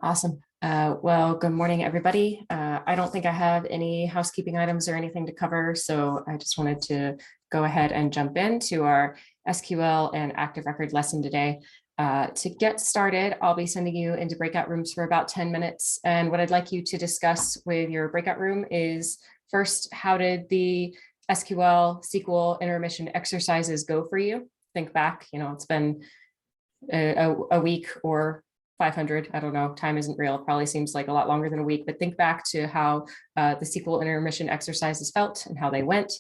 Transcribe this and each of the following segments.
Awesome. Well, good morning, everybody. I don't think I have any housekeeping items or anything to cover, so I just wanted to go ahead and jump into our SQL and ActiveRecord lesson today. To get started, I'll be sending you into breakout rooms for about 10 minutes. And what I'd like you to discuss with your breakout room is first, how did the SQL intermission exercises go for you? Think back, it's been a week or 500, I don't know, time isn't real, it probably seems like a lot longer than a week, but think back to how the SQL intermission exercises felt and how they went.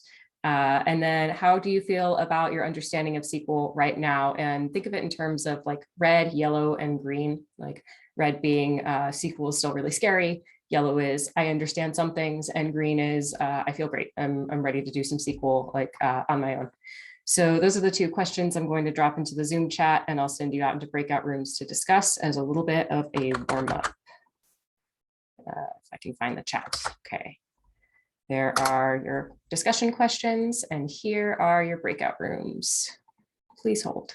And then how do you feel about your understanding of SQL right now? And think of it in terms of like red, yellow, and green, like red being SQL is still really scary, yellow is I understand some things, and green is I feel great, I'm ready to do some SQL like on my own. So those are the two questions I'm going to drop into the Zoom chat, and I'll send you out into breakout rooms to discuss as a little bit of a warm up. If I can find the chat. Okay. There are your discussion questions, and here are your breakout rooms. Please hold.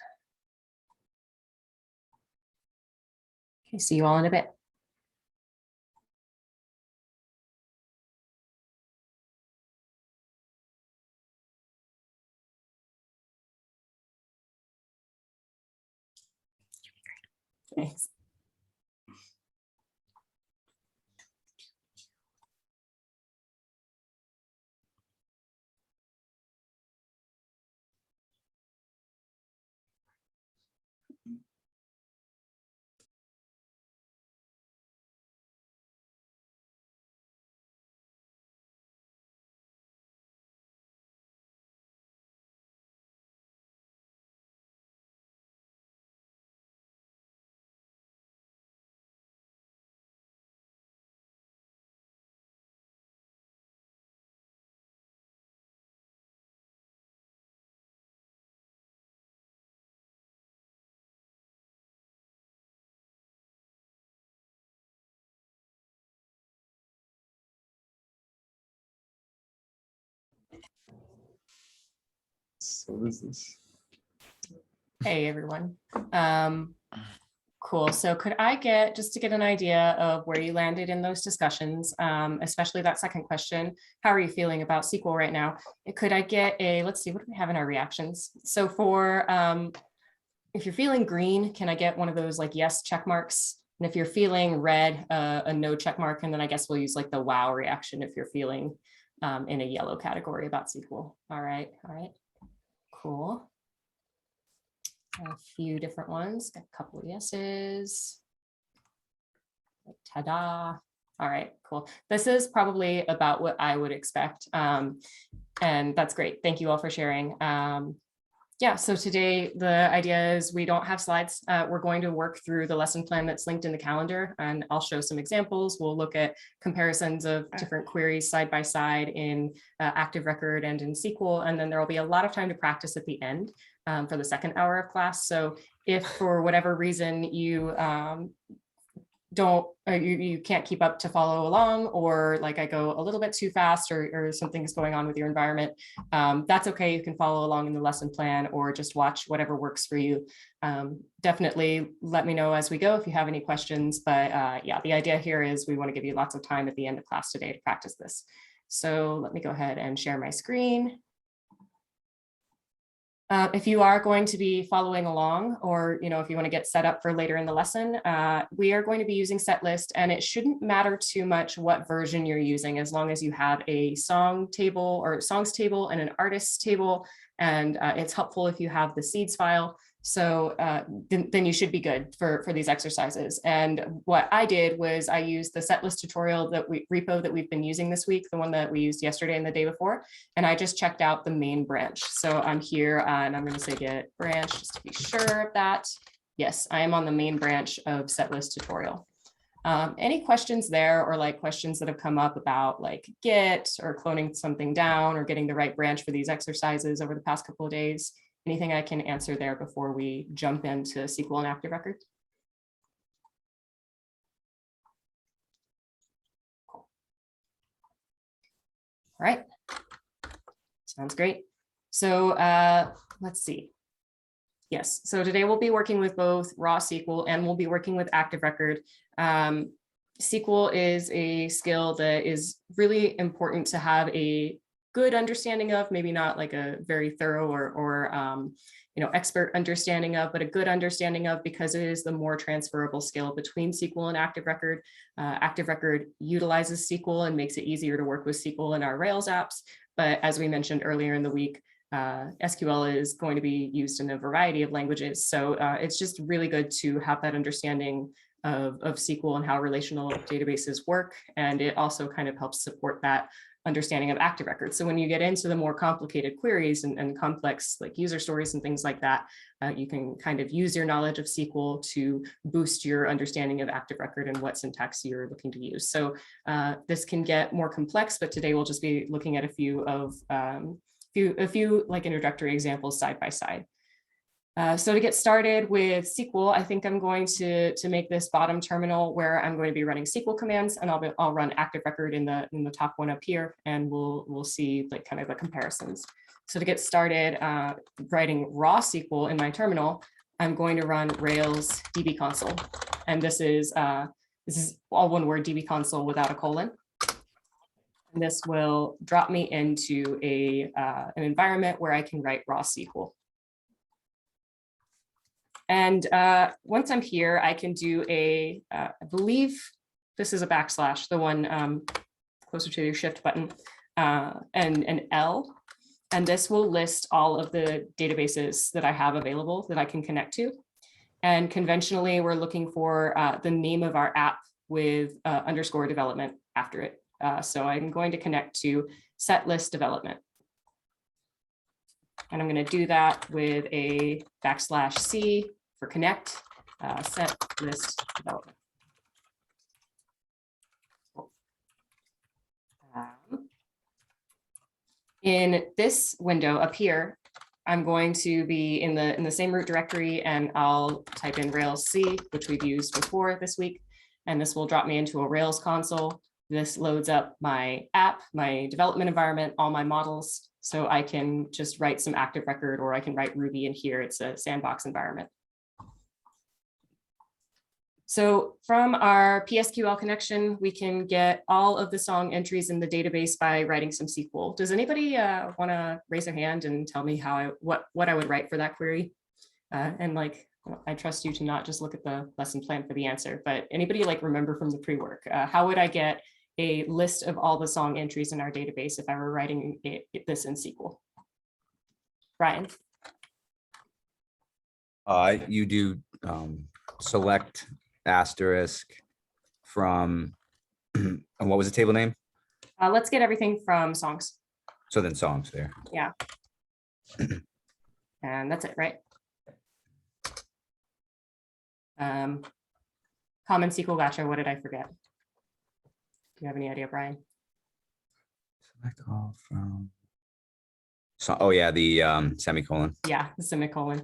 Okay, see you all in a bit. Thanks. So what is this? Hey, everyone. Cool. So could I get, just to get an idea of where you landed in those discussions, especially that second question, how are you feeling about SQL right now? Could I get a, let's see, what do we have in our reactions? So for, if you're feeling green, can I get one of those like yes check marks? And if you're feeling red, a no check mark. And then I guess we'll use like the wow reaction if you're feeling in a yellow category about SQL. All right. Cool. A few different ones, got a couple of yeses. Ta-da. All right, cool. This is probably about what I would expect. And that's great. Thank you all for sharing. Yeah, so today the idea is we don't have slides. We're going to work through the lesson plan that's linked in the calendar, and I'll show some examples. We'll look at comparisons of different queries side by side in ActiveRecord and in SQL, and then there will be a lot of time to practice at the end for the second hour of class. So if for whatever reason you you can't keep up to follow along, or like I go a little bit too fast, or something's going on with your environment, that's okay. You can follow along in the lesson plan or just watch whatever works for you. Definitely let me know as we go if you have any questions, but yeah, the idea here is we want to give you lots of time at the end of class today to practice this. So let me go ahead and share my screen. If you are going to be following along, or if you want to get set up for later in the lesson, we are going to be using set list, and it shouldn't matter too much what version you're using, as long as you have a song table or songs table and an artists table, and it's helpful if you have the seeds file. So then you should be good for these exercises. And what I did was I used the setlist tutorial repo that we've been using this week, the one that we used yesterday and the day before, and I just checked out the main branch. So I'm here and I'm going to say get branch just to be sure of that. Yes, I am on the main branch of setlist tutorial. Any questions there, or like questions that have come up about like Git or cloning something down or getting the right branch for these exercises over the past couple of days? Anything I can answer there before we jump into SQL and ActiveRecord? Cool. All right, sounds great. So let's see. Yes, so today we'll be working with both raw SQL and we'll be working with ActiveRecord. SQL is a skill that is really important to have a good understanding of, maybe not like a very thorough or expert understanding of, but a good understanding of, because it is the more transferable skill between SQL and ActiveRecord. ActiveRecord utilizes SQL and makes it easier to work with SQL in our Rails apps. But as we mentioned earlier in the week, SQL is going to be used in a variety of languages. So it's just really good to have that understanding of SQL and how relational databases work. And it also kind of helps support that understanding of ActiveRecord. So when you get into the more complicated queries and complex like user stories and things like that, you can kind of use your knowledge of SQL to boost your understanding of ActiveRecord and what syntax you're looking to use. So this can get more complex, but today we'll just be looking at a few like introductory examples side by side. So to get started with SQL, I think I'm going to make this bottom terminal where I'm going to be running SQL commands, and I'll run ActiveRecord in the top one up here, and we'll see like kind of the comparisons. So to get started writing raw SQL in my terminal, I'm going to run Rails DB console, and this is all one word, DB console without a colon. And this will drop me into an environment where I can write raw SQL. And once I'm here, I can do I believe this is a backslash, the one closer to your shift button, and an L. And this will list all of the databases that I have available that I can connect to. And conventionally, we're looking for the name of our app with underscore development after it. So I'm going to connect to set list development. And I'm going to do that with a \C for connect, set list development. In this window up here, I'm going to be in the same root directory, and I'll type in Rails C, which we've used before this week. And this will drop me into a Rails console. This loads up my app, my development environment, all my models. So I can just write some ActiveRecord, or I can write Ruby in here. It's a sandbox environment. So from our PSQL connection, we can get all of the song entries in the database by writing some SQL. Does anybody want to raise their hand and tell me what I would write for that query? And like, I trust you to not just look at the lesson plan for the answer, but anybody like remember from the pre-work, how would I get a list of all the song entries in our database if I were writing this in SQL? Brian? You do select asterisk from, and what was the table name? Let's get everything from songs. So then songs there. Yeah. And that's it, right? Common SQL gotcha. What did I forget? Do you have any idea, Brian? Select all from. So, oh yeah, the semicolon. Yeah, the semicolon.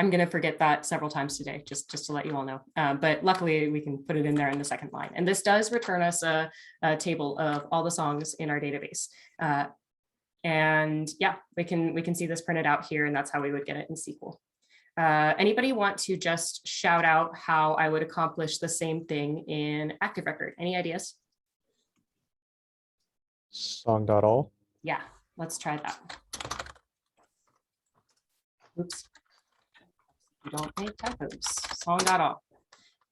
I'm going to forget that several times today, just to let you all know. But luckily, we can put it in there in the second line. And this does return us a table of all the songs in our database. And yeah, we can see this printed out here, and that's how we would get it in SQL. Anybody want to just shout out how I would accomplish the same thing in ActiveRecord? Any ideas? Song.all. Yeah, let's try that. Oops. You don't make typos. Song.all.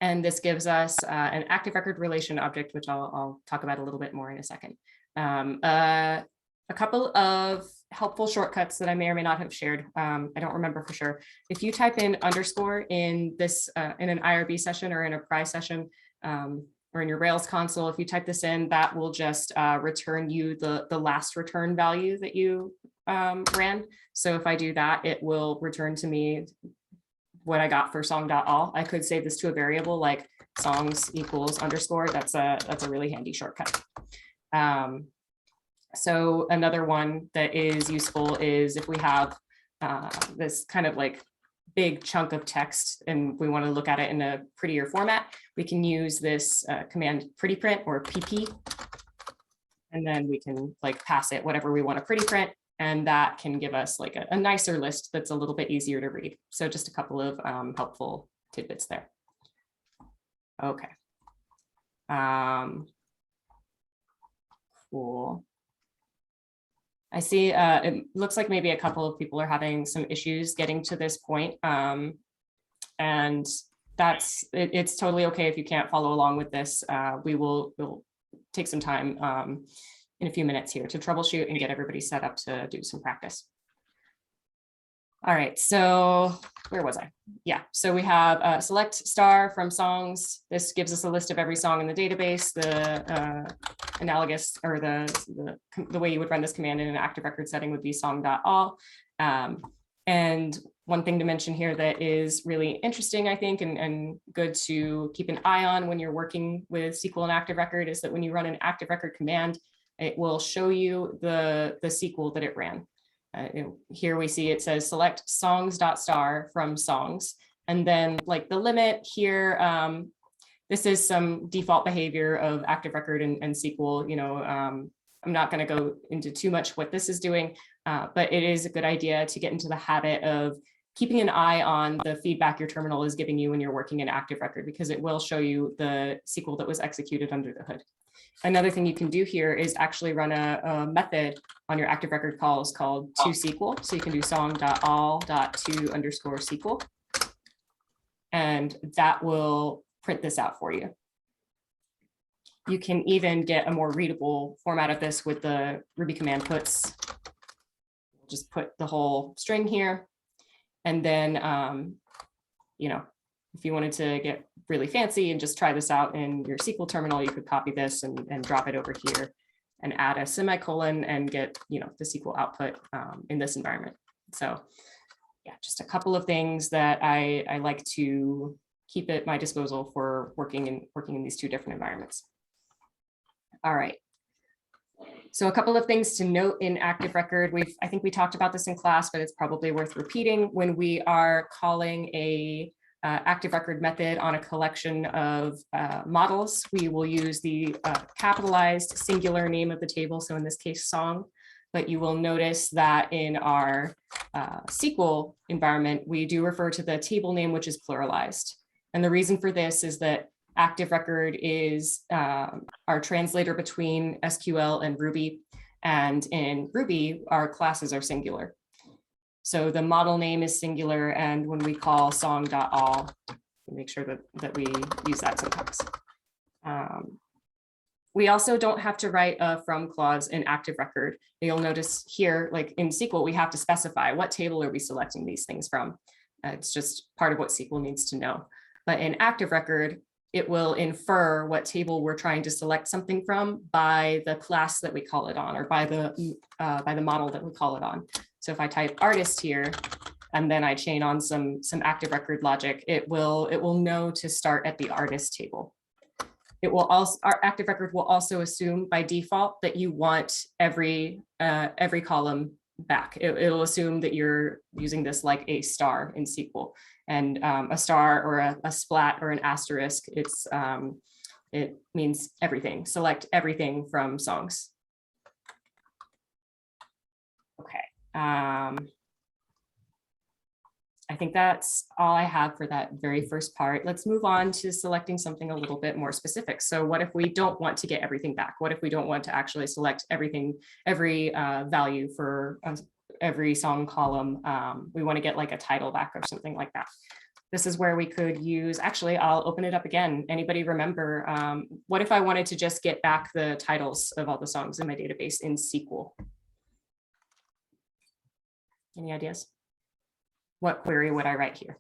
And this gives us an ActiveRecord relation object, which I'll talk about a little bit more in a second. A couple of helpful shortcuts that I may or may not have shared. I don't remember for sure. If you type in underscore in this in an IRB session or in a PRI session, or in your Rails console, if you type this in, that will just return you the last return value that you ran. So if I do that, it will return to me what I got for song.all. I could save this to a variable like songs equals underscore. That's a really handy shortcut. So another one that is useful is if we have this kind of like big chunk of text and we want to look at it in a prettier format, we can use this command pretty print or pp. And then we can like pass it whatever we want to pretty print. And that can give us like a nicer list that's a little bit easier to read. So just a couple of helpful tidbits there. Okay. Cool. I see it looks like maybe a couple of people are having some issues getting to this point. And it's totally okay if you can't follow along with this. We'll take some time in a few minutes here to troubleshoot and get everybody set up to do some practice. All right, so where was I? Yeah, so we have select star from songs. This gives us a list of every song in the database, the analogous or the way you would run this command in an active record setting would be song.all. And one thing to mention here that is really interesting, I think, and good to keep an eye on when you're working with SQL and Active Record is that when you run an Active Record command, it will show you the SQL that it ran. Here we see it says select songs.star from songs. And then like the limit here, this is some default behavior of Active Record and SQL. You know, I'm not going to go into too much what this is doing, but it is a good idea to get into the habit of keeping an eye on the feedback your terminal is giving you when you're working in Active Record, because it will show you the SQL that was executed under the hood. Another thing you can do here is actually run a method on your Active Record calls called toSQL. So you can do song.all.to_SQL, and that will print this out for you. You can even get a more readable format of this with the Ruby command puts. Just put the whole string here. And then, you know, if you wanted to get really fancy and just try this out in your SQL terminal, you could copy this and drop it over here and add a semicolon and get, you know, the SQL output in this environment. So yeah, just a couple of things that I like to keep at my disposal for working in these two different environments. All right. So a couple of things to note in Active Record. I think we talked about this in class, but it's probably worth repeating. When we are calling a Active Record method on a collection of models, we will use the capitalized singular name of the table. So in this case, song. But you will notice that in our SQL environment, we do refer to the table name, which is pluralized. And the reason for this is that Active Record is our translator between SQL and Ruby. And in Ruby, our classes are singular. So the model name is singular. And when we call song.all, we make sure that we use that sometimes. We also don't have to write a from clause in Active Record. You'll notice here, like in SQL, we have to specify what table are we selecting these things from. It's just part of what SQL needs to know. But in Active Record, it will infer what table we're trying to select something from by the class that we call it on, or by the model that we call it on. So if I type artist here, and then I chain on some Active Record logic, it will know to start at the artist table. It will also, our Active Record will also assume by default that you want every column back. It'll assume that you're using this like a star in SQL. And a star or a splat or an asterisk, it means everything. Select everything from songs. Okay. I think that's all I have for that very first part. Let's move on to selecting something a little bit more specific. So what if we don't want to get everything back? What if we don't want to actually select everything, every value for every song column? We want to get like a title back or something like that. This is where we could use, actually, I'll open it up again. Anybody remember, what if I wanted to just get back the titles of all the songs in my database in SQL? Any ideas? What query would I write here?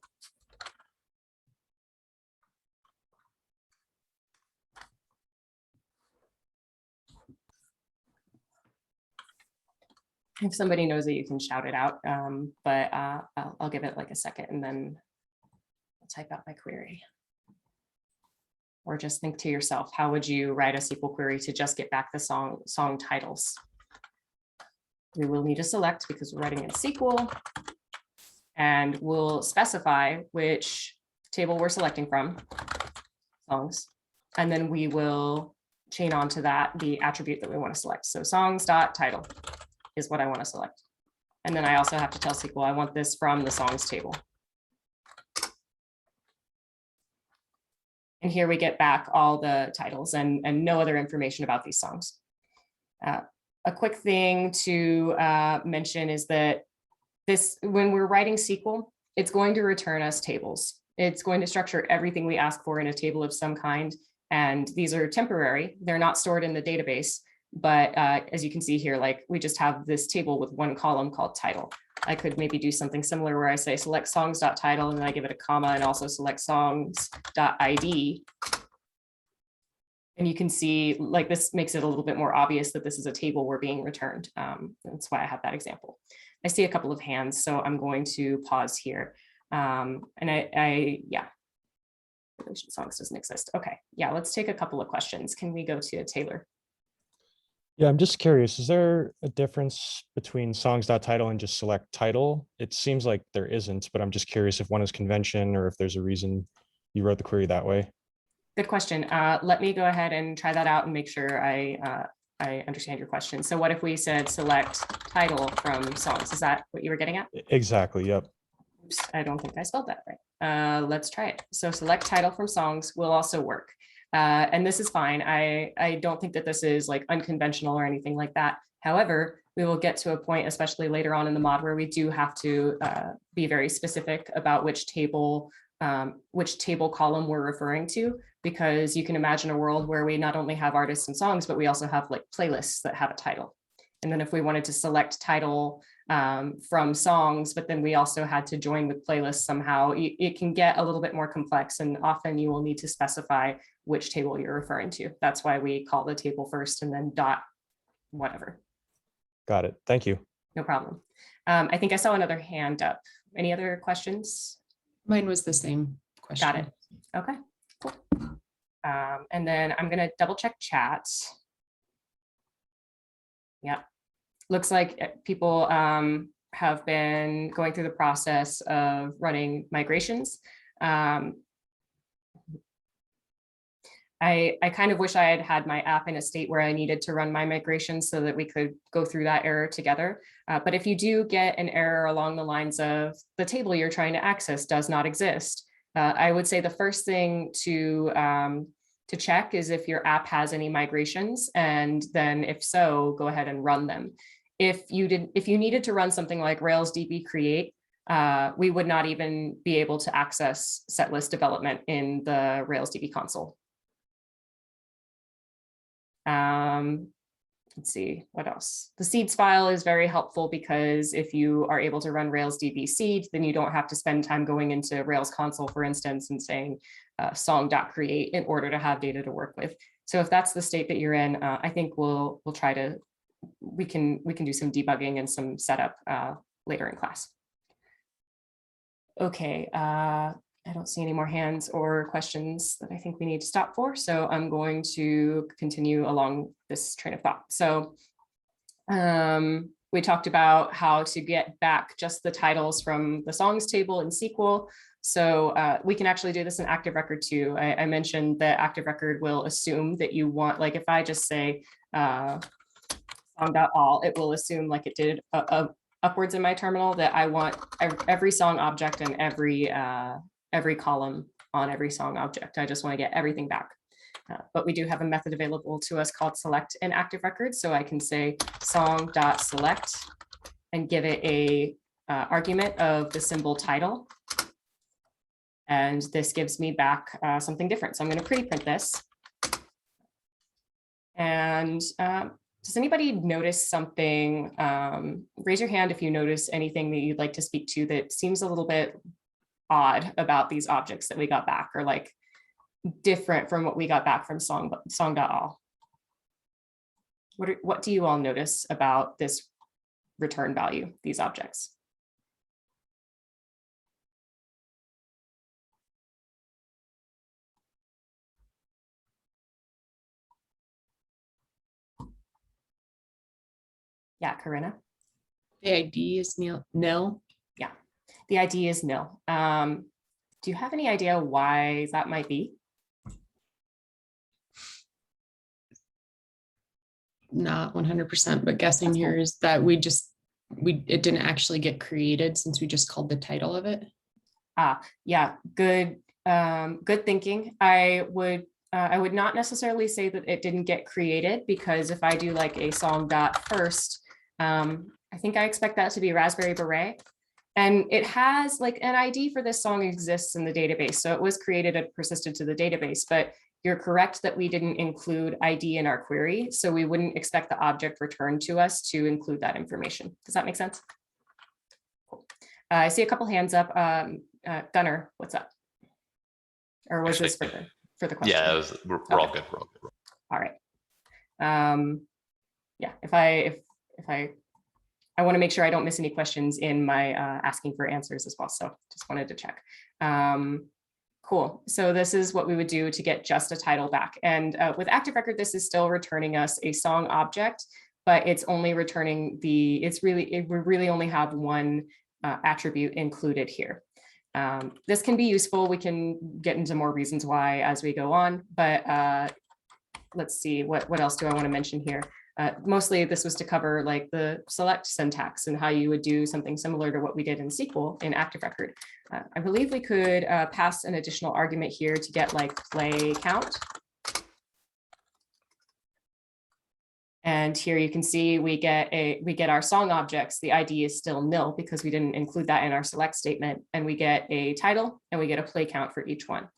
If somebody knows it, you can shout it out, but I'll give it like a second and then I'll type out my query. Or just think to yourself, how would you write a SQL query to just get back the song titles? We will need a select because we're writing in SQL, and we'll specify which table we're selecting from, songs, and then we will chain onto that the attribute that we want to select. So songs.title is what I want to select. And then I also have to tell SQL I want this from the songs table. And here we get back all the titles and no other information about these songs. A quick thing to mention is that when we're writing SQL, it's going to return us tables. It's going to structure everything we ask for in a table of some kind. And these are temporary. They're not stored in the database. But as you can see here, like we just have this table with one column called title. I could maybe do something similar where I say select songs.title and then I give it a comma and also select songs.id. And you can see like this makes it a little bit more obvious that this is a table we're being returned. That's why I have that example. I see a couple of hands, so I'm going to pause here. And yeah, relation songs doesn't exist. Okay, yeah, let's take a couple of questions. Can we go to Taylor? Yeah, I'm just curious, is there a difference between songs.title and just select title? It seems like there isn't, but I'm just curious if one is convention or if there's a reason you wrote the query that way. Good question. Let me go ahead and try that out and make sure I understand your question. So what if we said select title from songs? Is that what you were getting at? Exactly, yep. Oops, I don't think I spelled that right. Let's try it. So select title from songs will also work. And this is fine. I don't think that this is like unconventional or anything like that. However, we will get to a point, especially later on in the mod, where we do have to be very specific about which table column we're referring to, because you can imagine a world where we not only have artists and songs, but we also have like playlists that have a title. And then if we wanted to select title from songs, but then we also had to join with playlists somehow, it can get a little bit more complex, and often you will need to specify which table you're referring to. That's why we call the table first and then dot whatever. Got it. Thank you. No problem. I think I saw another hand up. Any other questions? Mine was the same question. Got it. Okay, cool. And then I'm going to double check chat. Yeah, looks like people have been going through the process of running migrations. I kind of wish I had had my app in a state where I needed to run my migration so that we could go through that error together. But if you do get an error along the lines of the table you're trying to access does not exist, I would say the first thing to check is if your app has any migrations, and then if so, go ahead and run them. If you needed to run something like Rails DB create, we would not even be able to access setlist development in the Rails DB console. Let's see, what else? The seeds file is very helpful because if you are able to run Rails DB seed, then you don't have to spend time going into Rails console, for instance, and saying song.create in order to have data to work with. So if that's the state that you're in, I think we'll try to, we can do some debugging and some setup later in class. Okay, I don't see any more hands or questions that I think we need to stop for. So I'm going to continue along this train of thought. So we talked about how to get back just the titles from the songs table in SQL. So we can actually do this in ActiveRecord too. I mentioned that ActiveRecord will assume that you want, like if I just say song.all, it will assume like it did upwards in my terminal that I want every song object and every column on every song object. I just want to get everything back. But we do have a method available to us called select in ActiveRecord. So I can say song.select and give it a argument of the symbol title. And this gives me back something different. So I'm going to pre-print this. And does anybody notice something? Raise your hand if you notice anything that you'd like to speak to that seems a little bit odd about these objects that we got back, or like different from what we got back from song.all. What do you all notice about this return value, these objects? Yeah, Corinna. The ID is nil. Yeah, the ID is nil. Do you have any idea why that might be? Not 100%, but guessing That's here cool. is that we just it didn't actually get created since we just called the title of it. Yeah, good, good thinking. I would not necessarily say that it didn't get created, because if I do like a song dot first, I think I expect that to be Raspberry Beret. And it has like an ID for this song exists in the database. So it was created and persisted to the database, but you're correct that we didn't include ID in our query. So we wouldn't expect the object returned to us to include that information. Does that make sense? Cool. I see a couple hands up. Gunnar, what's up? Or was this for the question? Yeah, we're all good. We're all good. All right. Yeah, if I want to make sure I don't miss any questions in my asking for answers as well. So just wanted to check. Cool. So this is what we would do to get just a title back. And with ActiveRecord, this is still returning us a song object, but it's only returning we really only have one attribute included here. This can be useful. We can get into more reasons why as we go on, but let's see, what else do I want to mention here? Mostly this was to cover like the select syntax and how you would do something similar to what we did in SQL in ActiveRecord. I believe we could pass an additional argument here to get like play count. And here you can see we get our song objects. The ID is still nil because we didn't include that in our select statement. And we get a title and we get a play count for each one.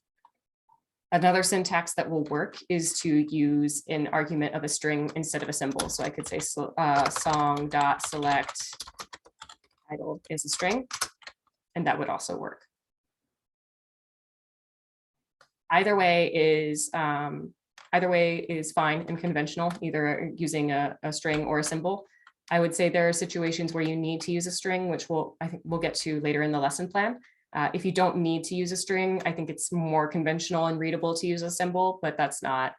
Another syntax that will work is to use an argument of a string instead of a symbol. So I could say song.select title is a string, and that would also work. Either way is fine and conventional, either using a string or a symbol. I would say there are situations where you need to use a string, which I think we'll get to later in the lesson plan. If you don't need to use a string, I think it's more conventional and readable to use a symbol, but that's not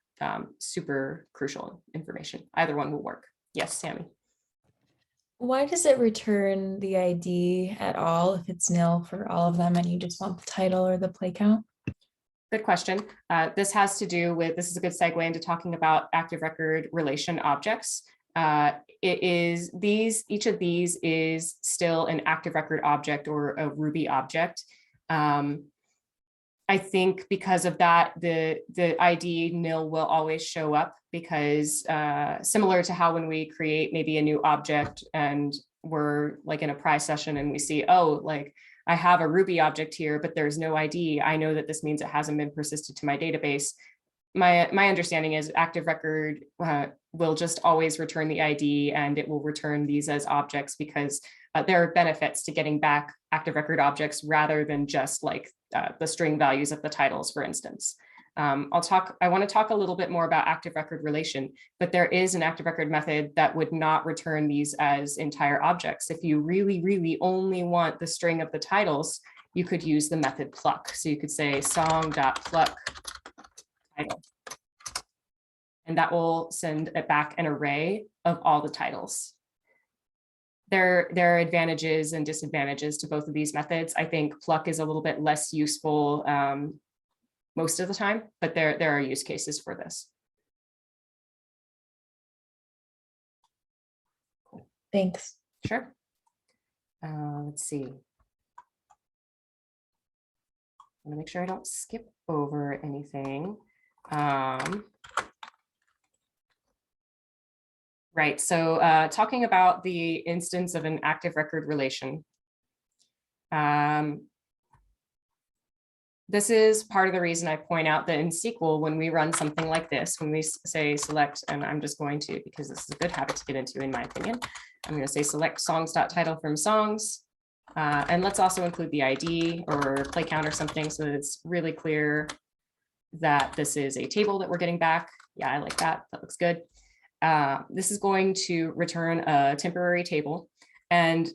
super crucial information. Either one will work. Yes, Sammy. Why does it return the ID at all if it's nil for all of them and you just want the title or the play count? Good question. This has to do with, this is a good segue into talking about ActiveRecord relation objects. Each of these is still an ActiveRecord object or a Ruby object. I think because of that, the ID nil will always show up because similar to how when we create maybe a new object and we're like in a prize session and we see, oh, like I have a Ruby object here, but there's no ID. I know that this means it hasn't been persisted to my database. My understanding is ActiveRecord will just always return the ID and it will return these as objects because there are benefits to getting back ActiveRecord objects rather than just like the string values of the titles, for instance. I want to talk a little bit more about ActiveRecord relation, but there is an ActiveRecord method that would not return these as entire objects. If you really, really only want the string of the titles, you could use the method pluck. So you could say song.pluck title. And that will send it back an array of all the titles. There are advantages and disadvantages to both of these methods. I think pluck is a little bit less useful most of the time, but there are use cases for this. Cool. Thanks. Sure. Let's see. I want to make sure I don't skip over anything. Right, so talking about the instance of an ActiveRecord relation. This is part of the reason I point out that in SQL, when we run something like this, when we say select, and I'm just going to, because this is a good habit to get into in my opinion, I'm going to say select songs.title from songs. And let's also include the ID or play count or something so that it's really clear that this is a table that we're getting back. Yeah, I like that. That looks good. This is going to return a temporary table, and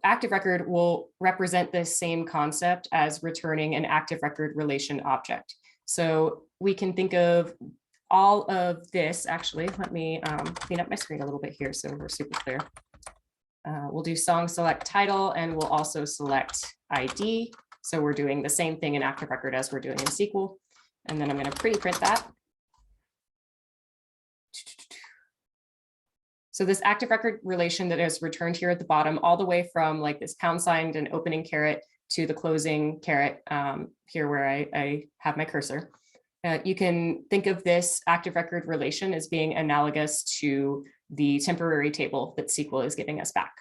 ActiveRecord will represent this same concept as returning an ActiveRecord relation object. So we can think of all of this. Actually, let me clean up my screen a little bit here so we're super clear. We'll do song select title, and we'll also select ID. So we're doing the same thing in ActiveRecord as we're doing in SQL. And then I'm going to pre-print that. So this active record relation that is returned here at the bottom, all the way from like this pound sign and opening caret to the closing caret here where I have my cursor. You can think of this active record relation as being analogous to the temporary table that SQL is giving us back.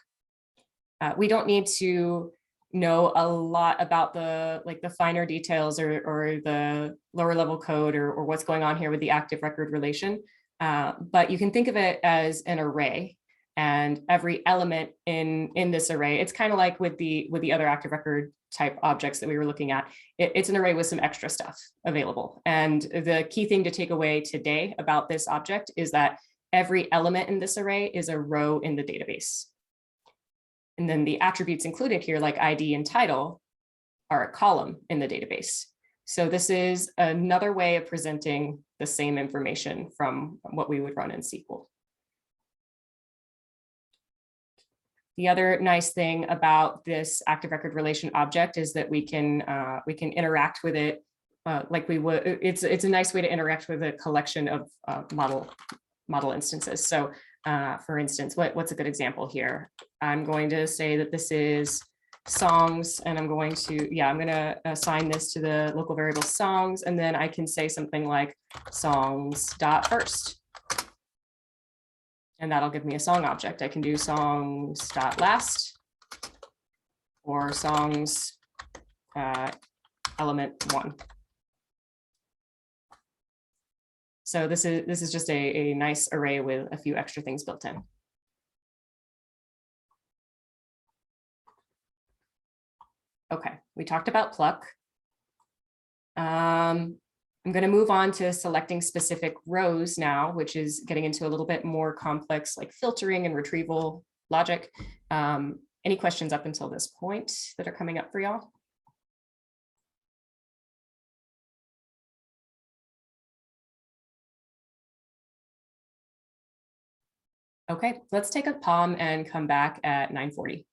We don't need to know a lot about the finer details or the lower level code or what's going on here with the active record relation. But you can think of it as an array, and every element in this array, it's kind of like with the other active record type objects that we were looking at. It's an array with some extra stuff available. And the key thing to take away today about this object is that every element in this array is a row in the database. And then the attributes included here, like ID and title, are a column in the database. So this is another way of presenting the same information from what we would run in SQL. The other nice thing about this active record relation object is that we can interact with it like we would. It's a nice way to interact with a collection of model instances. So for instance, what's a good example here? I'm going to say that this is songs, and I'm going to assign this to the local variable songs, and then I can say something like songs.first. And that'll give me a song object. I can do songs.last or songs element 1. So this is just a nice array with a few extra things built in. Okay, we talked about pluck. I'm going to move on to selecting specific rows now, which is getting into a little bit more complex like filtering and retrieval logic. Any questions up until this point that are coming up for y'all? Okay, let's take a pause and come back at 9:40.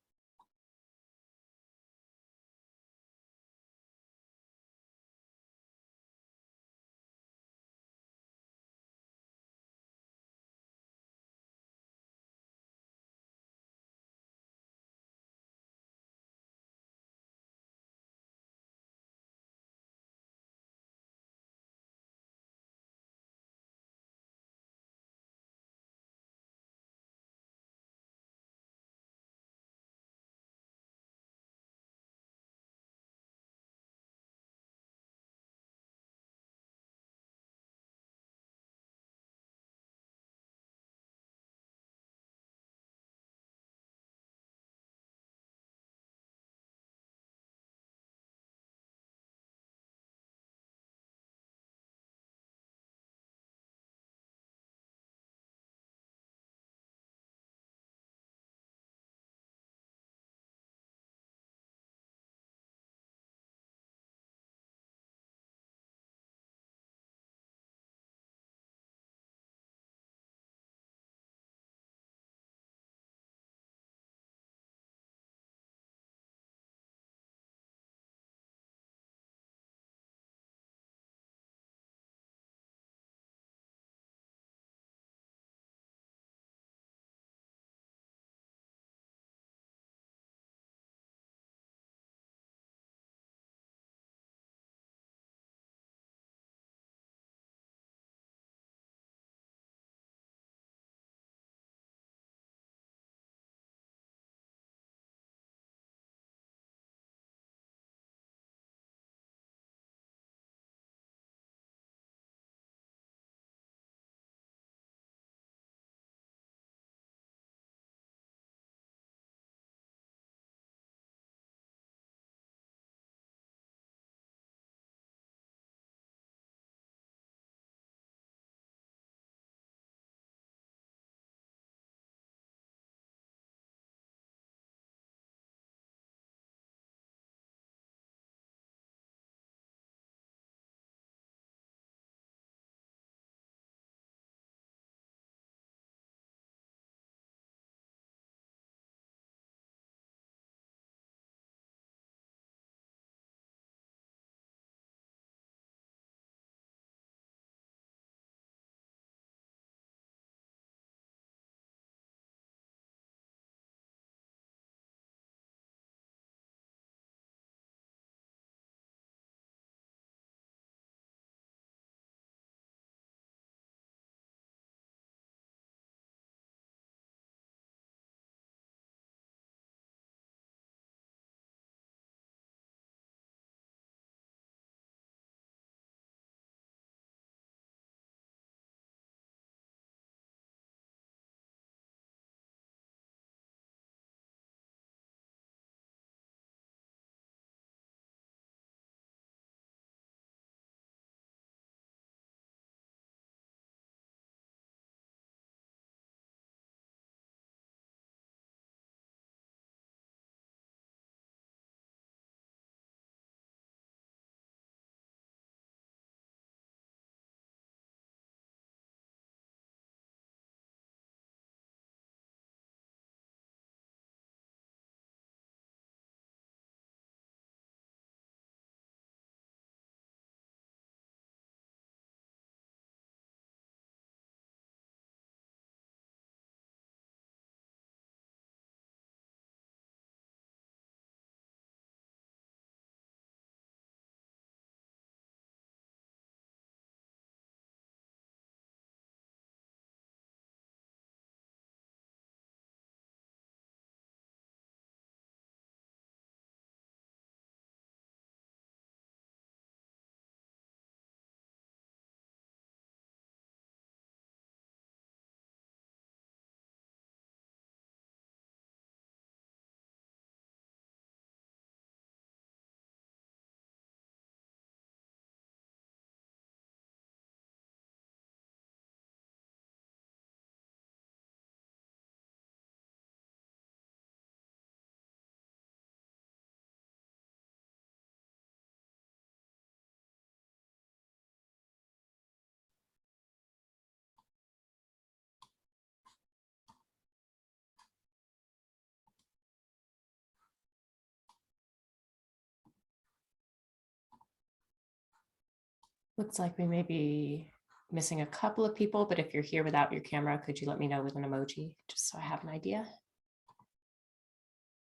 Looks like we may be missing a couple of people, but if you're here without your camera, could you let me know with an emoji, just so I have an idea?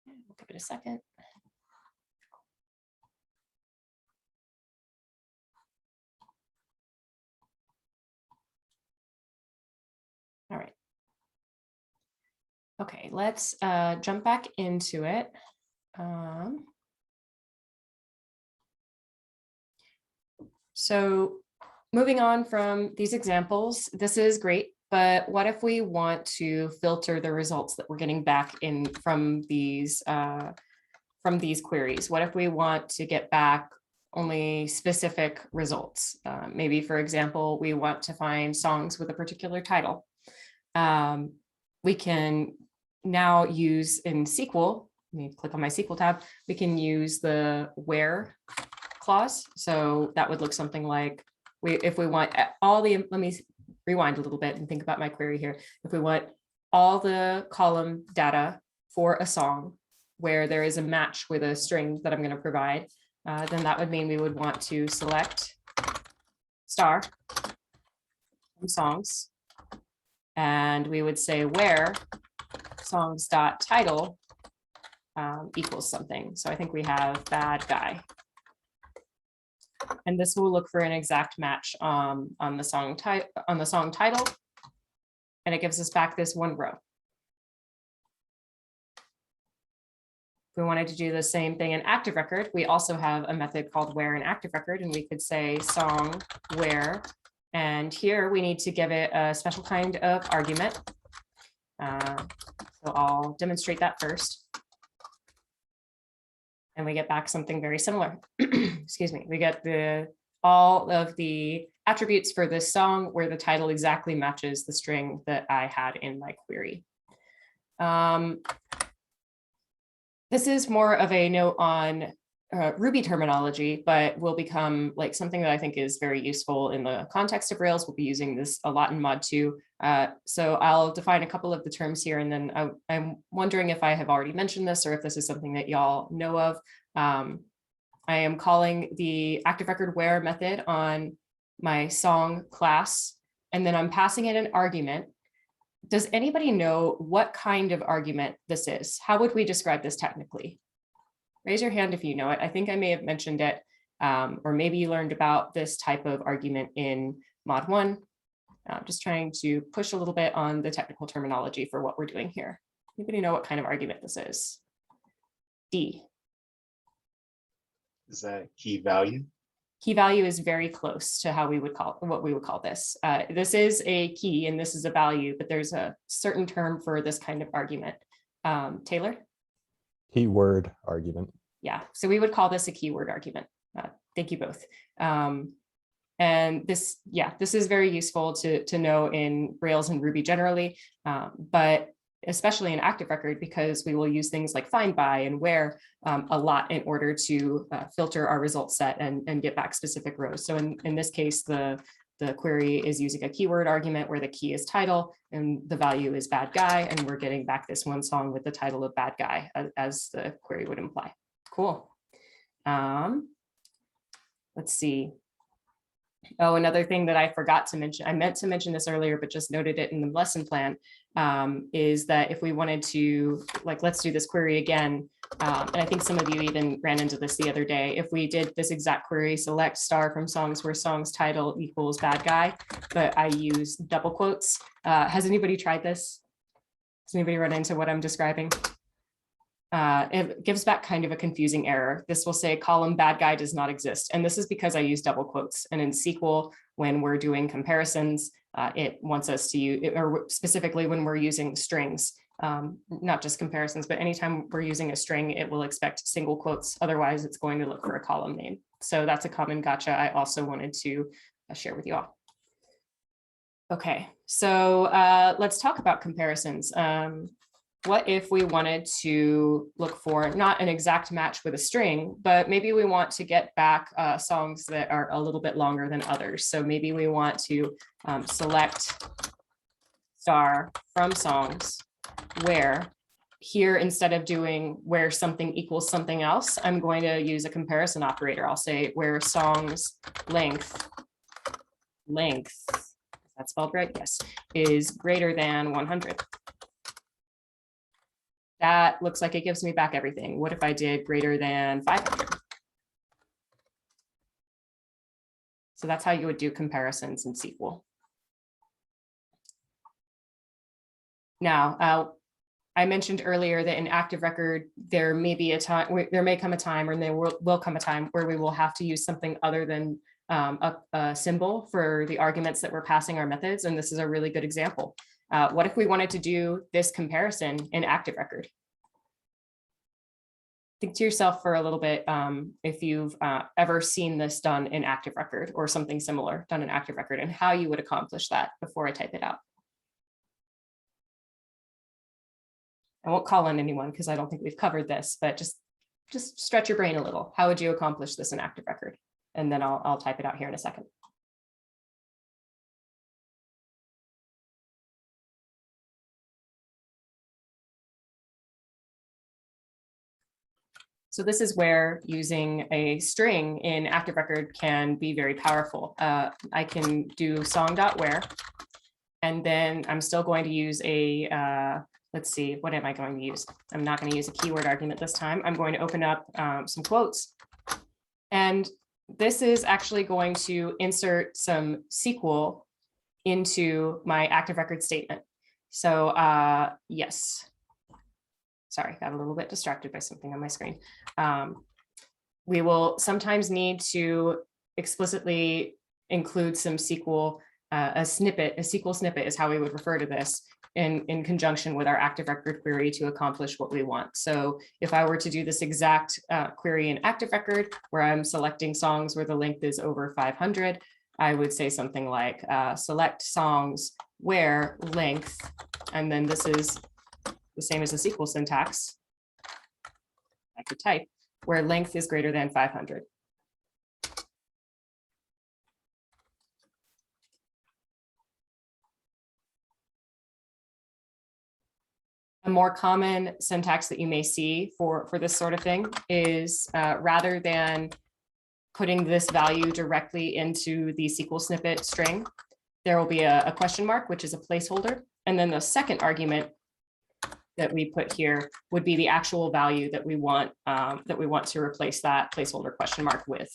We'll give it a second. All right. Okay, let's jump back into it. So moving on from these examples, this is great, but what if we want to filter the results that we're getting back in from these queries? What if we want to get back only specific results? Maybe, for example, we want to find songs with a particular title. We can now use in SQL, let me click on my SQL tab, we can use the where clause. So that would look something like, if we want all the, let me rewind a little bit and think about my query here. If we want all the column data for a song where there is a match with a string that I'm going to provide, then that would mean we would want to select star from songs. And we would say where songs.title equals something. So I think we have bad guy. And this will look for an exact match on the song title. And it gives us back this one row. If we wanted to do the same thing in ActiveRecord, we also have a method called where in ActiveRecord, and we could say song where. And here we need to give it a special kind of argument. So I'll demonstrate that first. And we get back something very similar. Excuse me. We get all of the attributes for this song where the title exactly matches the string that I had in my query. This is more of a note on Ruby terminology, but will become like something that I think is very useful in the context of Rails. We'll be using this a lot in mod 2. So I'll define a couple of the terms here, and then I'm wondering if I have already mentioned this or if this is something that y'all know of. I am calling the ActiveRecord where method on my song class, and then I'm passing it an argument. Does anybody know what kind of argument this is? How would we describe this technically? Raise your hand if you know it. I think I may have mentioned it, or maybe you learned about this type of argument in mod 1. I'm just trying to push a little bit on the technical terminology for what we're doing here. Anybody know what kind of argument this is? D. Is that key value? Key value is very close to how we would call what we would call this. This is a key and this is a value, but there's a certain term for this kind of argument. Taylor? Keyword argument. Yeah, so we would call this a keyword argument. Thank you both. And this, yeah, this is very useful to know in Rails and Ruby generally, but especially in ActiveRecord, because we will use things like find by and where a lot in order to filter our result set and get back specific rows. So in this case, the query is using a keyword argument where the key is title and the value is bad guy, and we're getting back this one song with the title of bad guy as the query would imply. Cool. Let's see. Oh, another thing that I forgot to mention, I meant to mention this earlier, but just noted it in the lesson plan, is that if we wanted to, like, let's do this query again. And I think some of you even ran into this the other day. If we did this exact query, select star from songs where songs title equals bad guy, but I use double quotes. Has anybody tried this? Has anybody run into what I'm describing? It gives back kind of a confusing error. This will say column bad guy does not exist. And this is because I use double quotes. And in SQL, when we're doing comparisons, it wants us to use, or specifically when we're using strings, not just comparisons, but anytime we're using a string, it will expect single quotes. Otherwise, it's going to look for a column name. So that's a common gotcha I also wanted to share with you all. Okay, so let's talk about comparisons. What if we wanted to look for not an exact match with a string, but maybe we want to get back songs that are a little bit longer than others. So maybe we want to select star from songs where here, instead of doing where something equals something else, I'm going to use a comparison operator. I'll say where songs length length, is that spelled right? Yes, is greater than 100. That looks like it gives me back everything. What if I did greater than 500? So that's how you would do comparisons in SQL. Now, I mentioned earlier that in ActiveRecord, there may be a time, there may come a time, or there will come a time where we will have to use something other than a symbol for the arguments that we're passing our methods. And this is a really good example. What if we wanted to do this comparison in ActiveRecord? Think to yourself for a little bit if you've ever seen this done in ActiveRecord or something similar done in ActiveRecord, and how you would accomplish that before I type it out. I won't call on anyone because I don't think we've covered this, but just stretch your brain a little. How would you accomplish this in ActiveRecord? And then I'll type it out here in a second. So this is where using a string in ActiveRecord can be very powerful. I can do song.where, and then I'm still going to use a, let's see, what am I going to use? I'm not going to use a keyword argument this time. I'm going to open up some quotes. And this is actually going to insert some SQL into my ActiveRecord statement. So yes. Sorry, got a little bit distracted by something on my screen. We will sometimes need to explicitly include some SQL, a SQL snippet is how we would refer to this in conjunction with our ActiveRecord query to accomplish what we want. So if I were to do this exact query in ActiveRecord, where I'm selecting songs where the length is over 500, I would say something like select songs where length, and then this is the same as the SQL syntax. I could type where length is greater than 500. A more common syntax that you may see for this sort of thing is rather than putting this value directly into the SQL snippet string, there will be a question mark, which is a placeholder. And then the second argument that we put here would be the actual value that we want to replace that placeholder question mark with.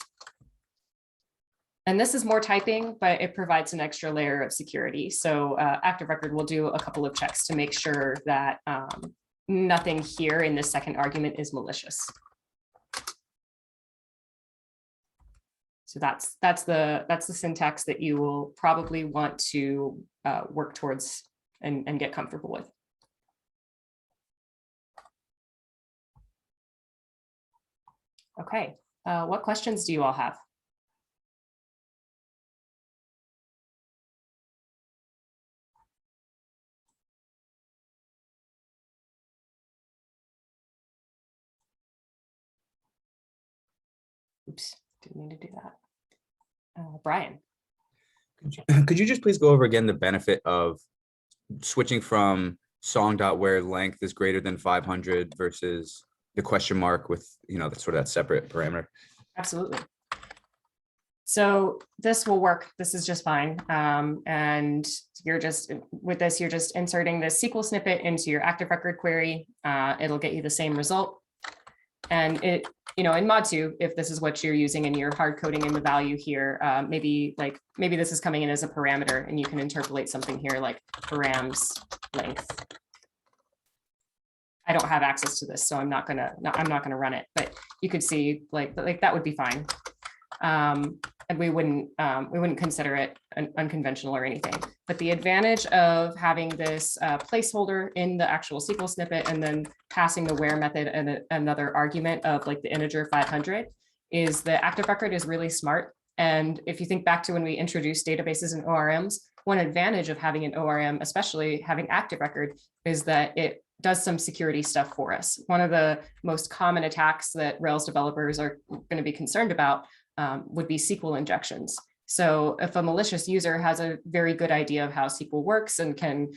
And this is more typing, but it provides an extra layer of security. So ActiveRecord will do a couple of checks to make sure that nothing here in this second argument is malicious. So that's the syntax that you will probably want to work towards and get comfortable with. Okay, what questions do you all have? Oops, didn't mean to do that. Brian. Could you just please go over again the benefit of switching from song.where length is greater than 500 versus the question mark with, that's sort of that separate parameter? Absolutely. So this will work. This is just fine. And you're just inserting the SQL snippet into your ActiveRecord query. It'll get you the same result. And it, in mod 2, if this is what you're using and you're hard coding in the value here, maybe this is coming in as a parameter and you can interpolate something here like params length. I don't have access to this, so I'm not gonna run it, but you could see like that would be fine. And we wouldn't consider it unconventional or anything. But the advantage of having this placeholder in the actual SQL snippet and then passing the where method and another argument of like the integer 500 is the ActiveRecord is really smart. And if you think back to when we introduced databases and ORMs, one advantage of having an ORM, especially having ActiveRecord, is that it does some security stuff for us. One of the most common attacks that Rails developers are going to be concerned about would be SQL injections. So if a malicious user has a very good idea of how SQL works and can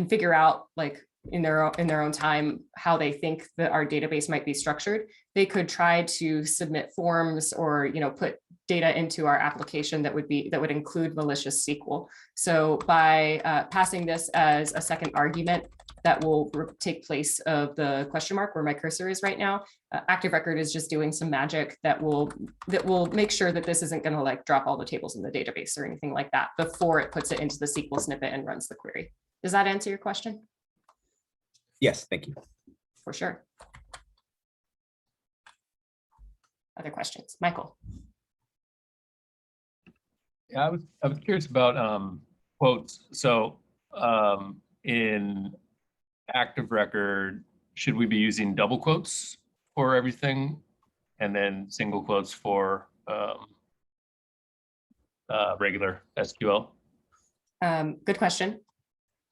figure out like in their own time how they think that our database might be structured. They could try to submit forms or put data into our application that would include malicious SQL. So by passing this as a second argument that will take place of the question mark where my cursor is right now, ActiveRecord is just doing some magic that will make sure that this isn't going to like drop all the tables in the database or anything like that before it puts it into the SQL snippet and runs the query. Does that answer your question? Yes, thank you. For sure. Other questions? Michael. Yeah, I was curious about quotes. So in ActiveRecord, should we be using double quotes for everything and then single quotes for regular SQL? Good question.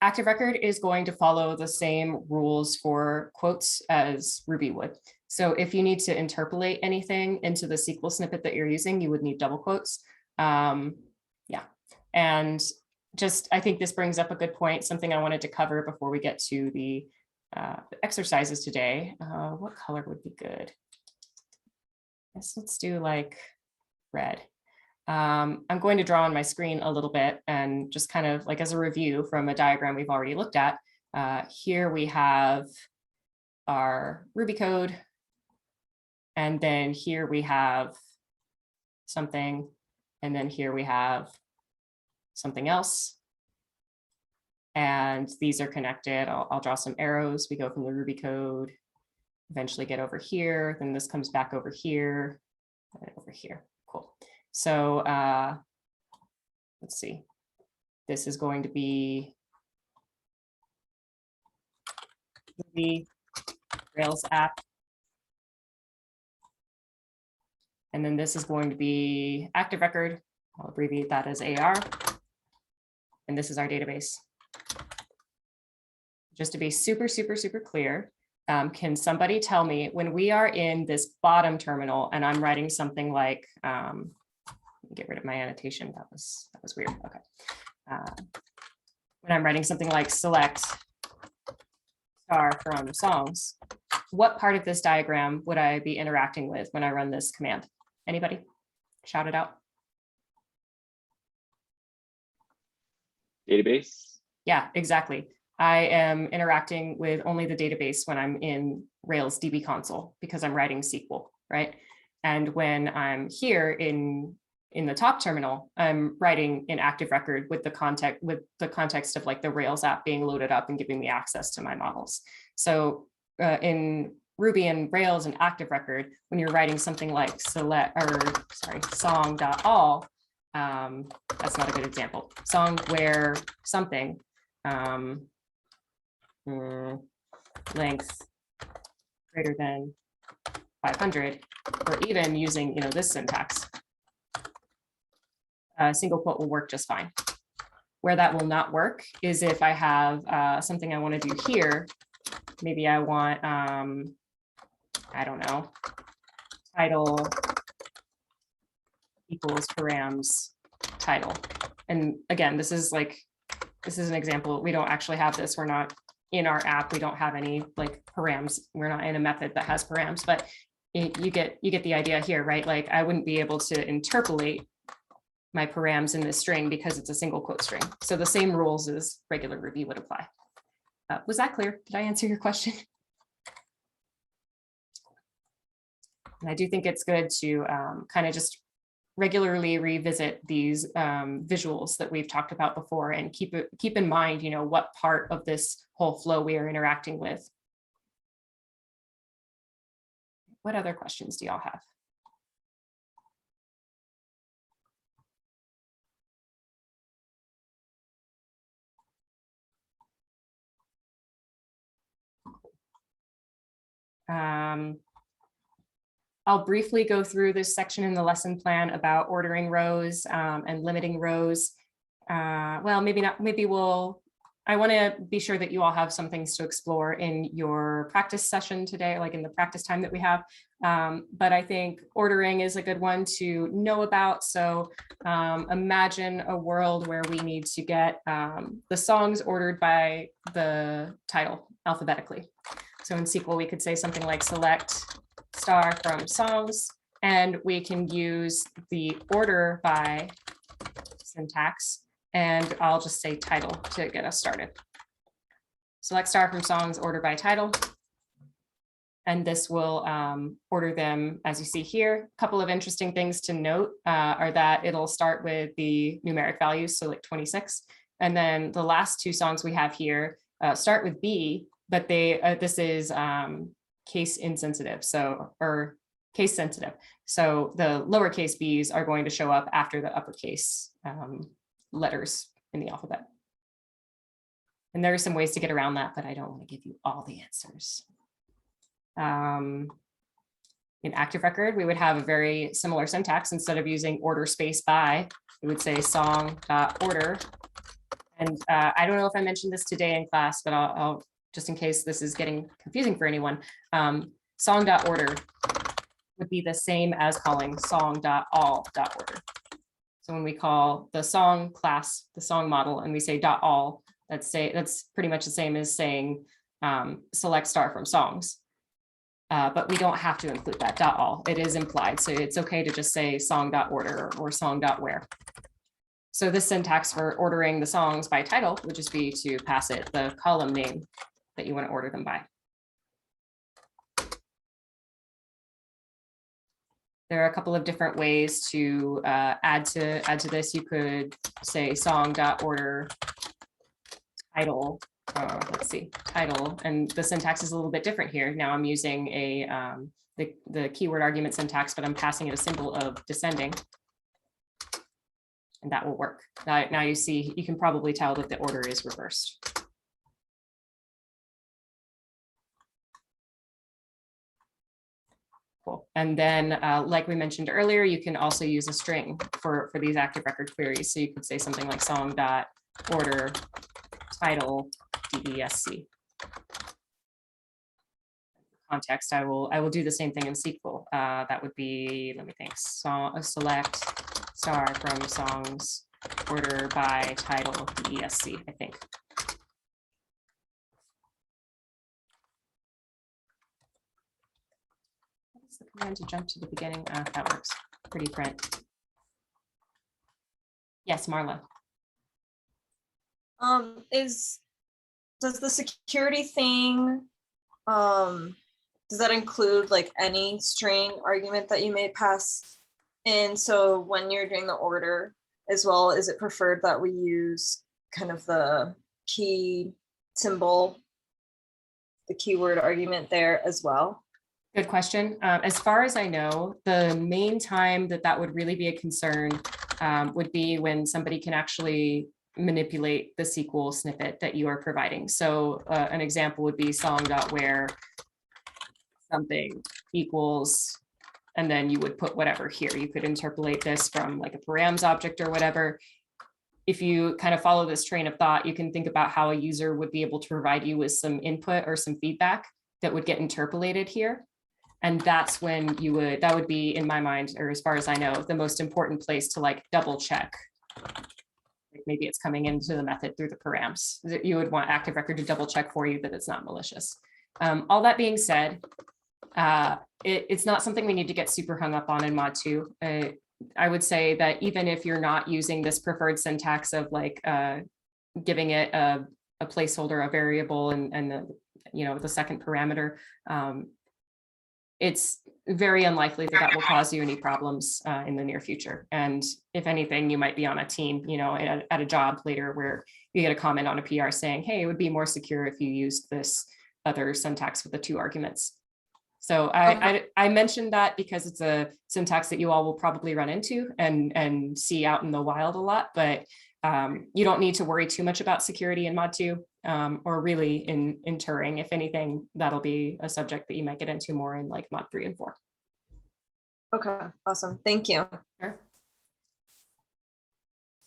ActiveRecord is going to follow the same rules for quotes as Ruby would. So if you need to interpolate anything into the SQL snippet that you're using, you would need double quotes. Yeah, and just I think this brings up a good point, something I wanted to cover before we get to the exercises today. What color would be good? Yes, let's do like red. I'm going to draw on my screen a little bit and just kind of like as a review from a diagram we've already looked at. Here we have our Ruby code. And then here we have something. And then here we have something else. And these are connected. I'll draw some arrows. We go from the Ruby code, eventually get over here. Then this comes back over here and over here. Cool. So let's see. This is going to be the Rails app. And then this is going to be ActiveRecord. I'll abbreviate that as AR. And this is our database. Just to be super, super, super clear, can somebody tell me when we are in this bottom terminal and I'm writing something like, get rid of my annotation. That was weird. Okay. When I'm writing something like select star from songs, what part of this diagram would I be interacting with when I run this command? Anybody? Shout it out. Database. Yeah, exactly. I am interacting with only the database when I'm in Rails DB console because I'm writing SQL, right? And when I'm here in the top terminal, I'm writing in ActiveRecord with the context of like the Rails app being loaded up and giving me access to my models. So in Ruby and Rails and ActiveRecord, when you're writing something like song.all, that's not a good example. Song where something length greater than 500, or even using this syntax. A single quote will work just fine. Where that will not work is if I have something I want to do here. Maybe I want, I don't know, title equals params title. And again, this is an example. We don't actually have this. We're not in our app. We don't have any like params. We're not in a method that has params, but you get the idea here, right? Like I wouldn't be able to interpolate my params in this string because it's a single quote string. So the same rules as regular Ruby would apply. Was that clear? Did I answer your question? And I do think it's good to kind of just regularly revisit these visuals that we've talked about before and keep in mind, what part of this whole flow we are interacting with. What other questions do y'all have? I'll briefly go through this section in the lesson plan about ordering rows and limiting rows. Well, maybe not. Maybe we'll I want to be sure that you all have some things to explore in your practice session today, like in the practice time that we have. But I think ordering is a good one to know about. So imagine a world where we need to get the songs ordered by the title alphabetically. So in SQL, we could say something like select star from songs, and we can use the order by syntax. And I'll just say title to get us started. Select star from songs, order by title. And this will order them as you see here. A couple of interesting things to note are that it'll start with the numeric values, so like 26. And then the last two songs we have here start with B, but this is case insensitive, or case sensitive. So the lowercase b's are going to show up after the uppercase letters in the alphabet. And there are some ways to get around that, but I don't want to give you all the answers. In ActiveRecord, we would have a very similar syntax. Instead of using order space by, we would say song.order. And I don't know if I mentioned this today in class, but I'll just in case this is getting confusing for anyone, song.order would be the same as calling song.all.order. So when we call the song class, the song model, and we say .all, that's pretty much the same as saying select star from songs. But we don't have to include that .all. It is implied, so it's okay to just say song.order or song.where. So this syntax for ordering the songs by title would just be to pass it the column name that you want to order them by. There are a couple of different ways to add to this. You could say song.order title. Let's see, title, and the syntax is a little bit different here. Now I'm using the keyword argument syntax, but I'm passing it a symbol of descending, and that will work. Now you see, you can probably tell that the order is reversed. Cool. And then, like we mentioned earlier, you can also use a string for these ActiveRecord queries. So you could say something like song.order title DESC. Context, I will do the same thing in SQL. That would be, let me think, select star from songs, order by title DESC, I think. What's the command to jump to the beginning? That works. Pretty print. Yes, Marla. Does the security thing, does that include like any string argument that you may pass in? So when you're doing the order as well, is it preferred that we use kind of the key symbol, the keyword argument there as well? Good question. As far as I know, the main time that would really be a concern would be when somebody can actually manipulate the SQL snippet that you are providing. So an example would be song.where something equals, and then you would put whatever here. You could interpolate this from like a params object or whatever. If you kind of follow this train of thought, you can think about how a user would be able to provide you with some input or some feedback that would get interpolated here. And that's when that would be, in my mind, or as far as I know, the most important place to like double check. Maybe it's coming into the method through the params. You would want ActiveRecord to double check for you that it's not malicious. All that being said, it's not something we need to get super hung up on in mod 2. I would say that even if you're not using this preferred syntax of like giving it a placeholder, a variable, and the second parameter, it's very unlikely that will cause you any problems in the near future. And if anything, you might be on a team, at a job later where you get a comment on a PR saying, hey, it would be more secure if you used this other syntax with the 2 arguments. So I mentioned that because it's a syntax that you all will probably run into and see out in the wild a lot, but you don't need to worry too much about security in mod 2 or really in Turing. If anything, that'll be a subject that you might get into more in like mod 3 and 4. Okay, awesome. Thank you. Sure.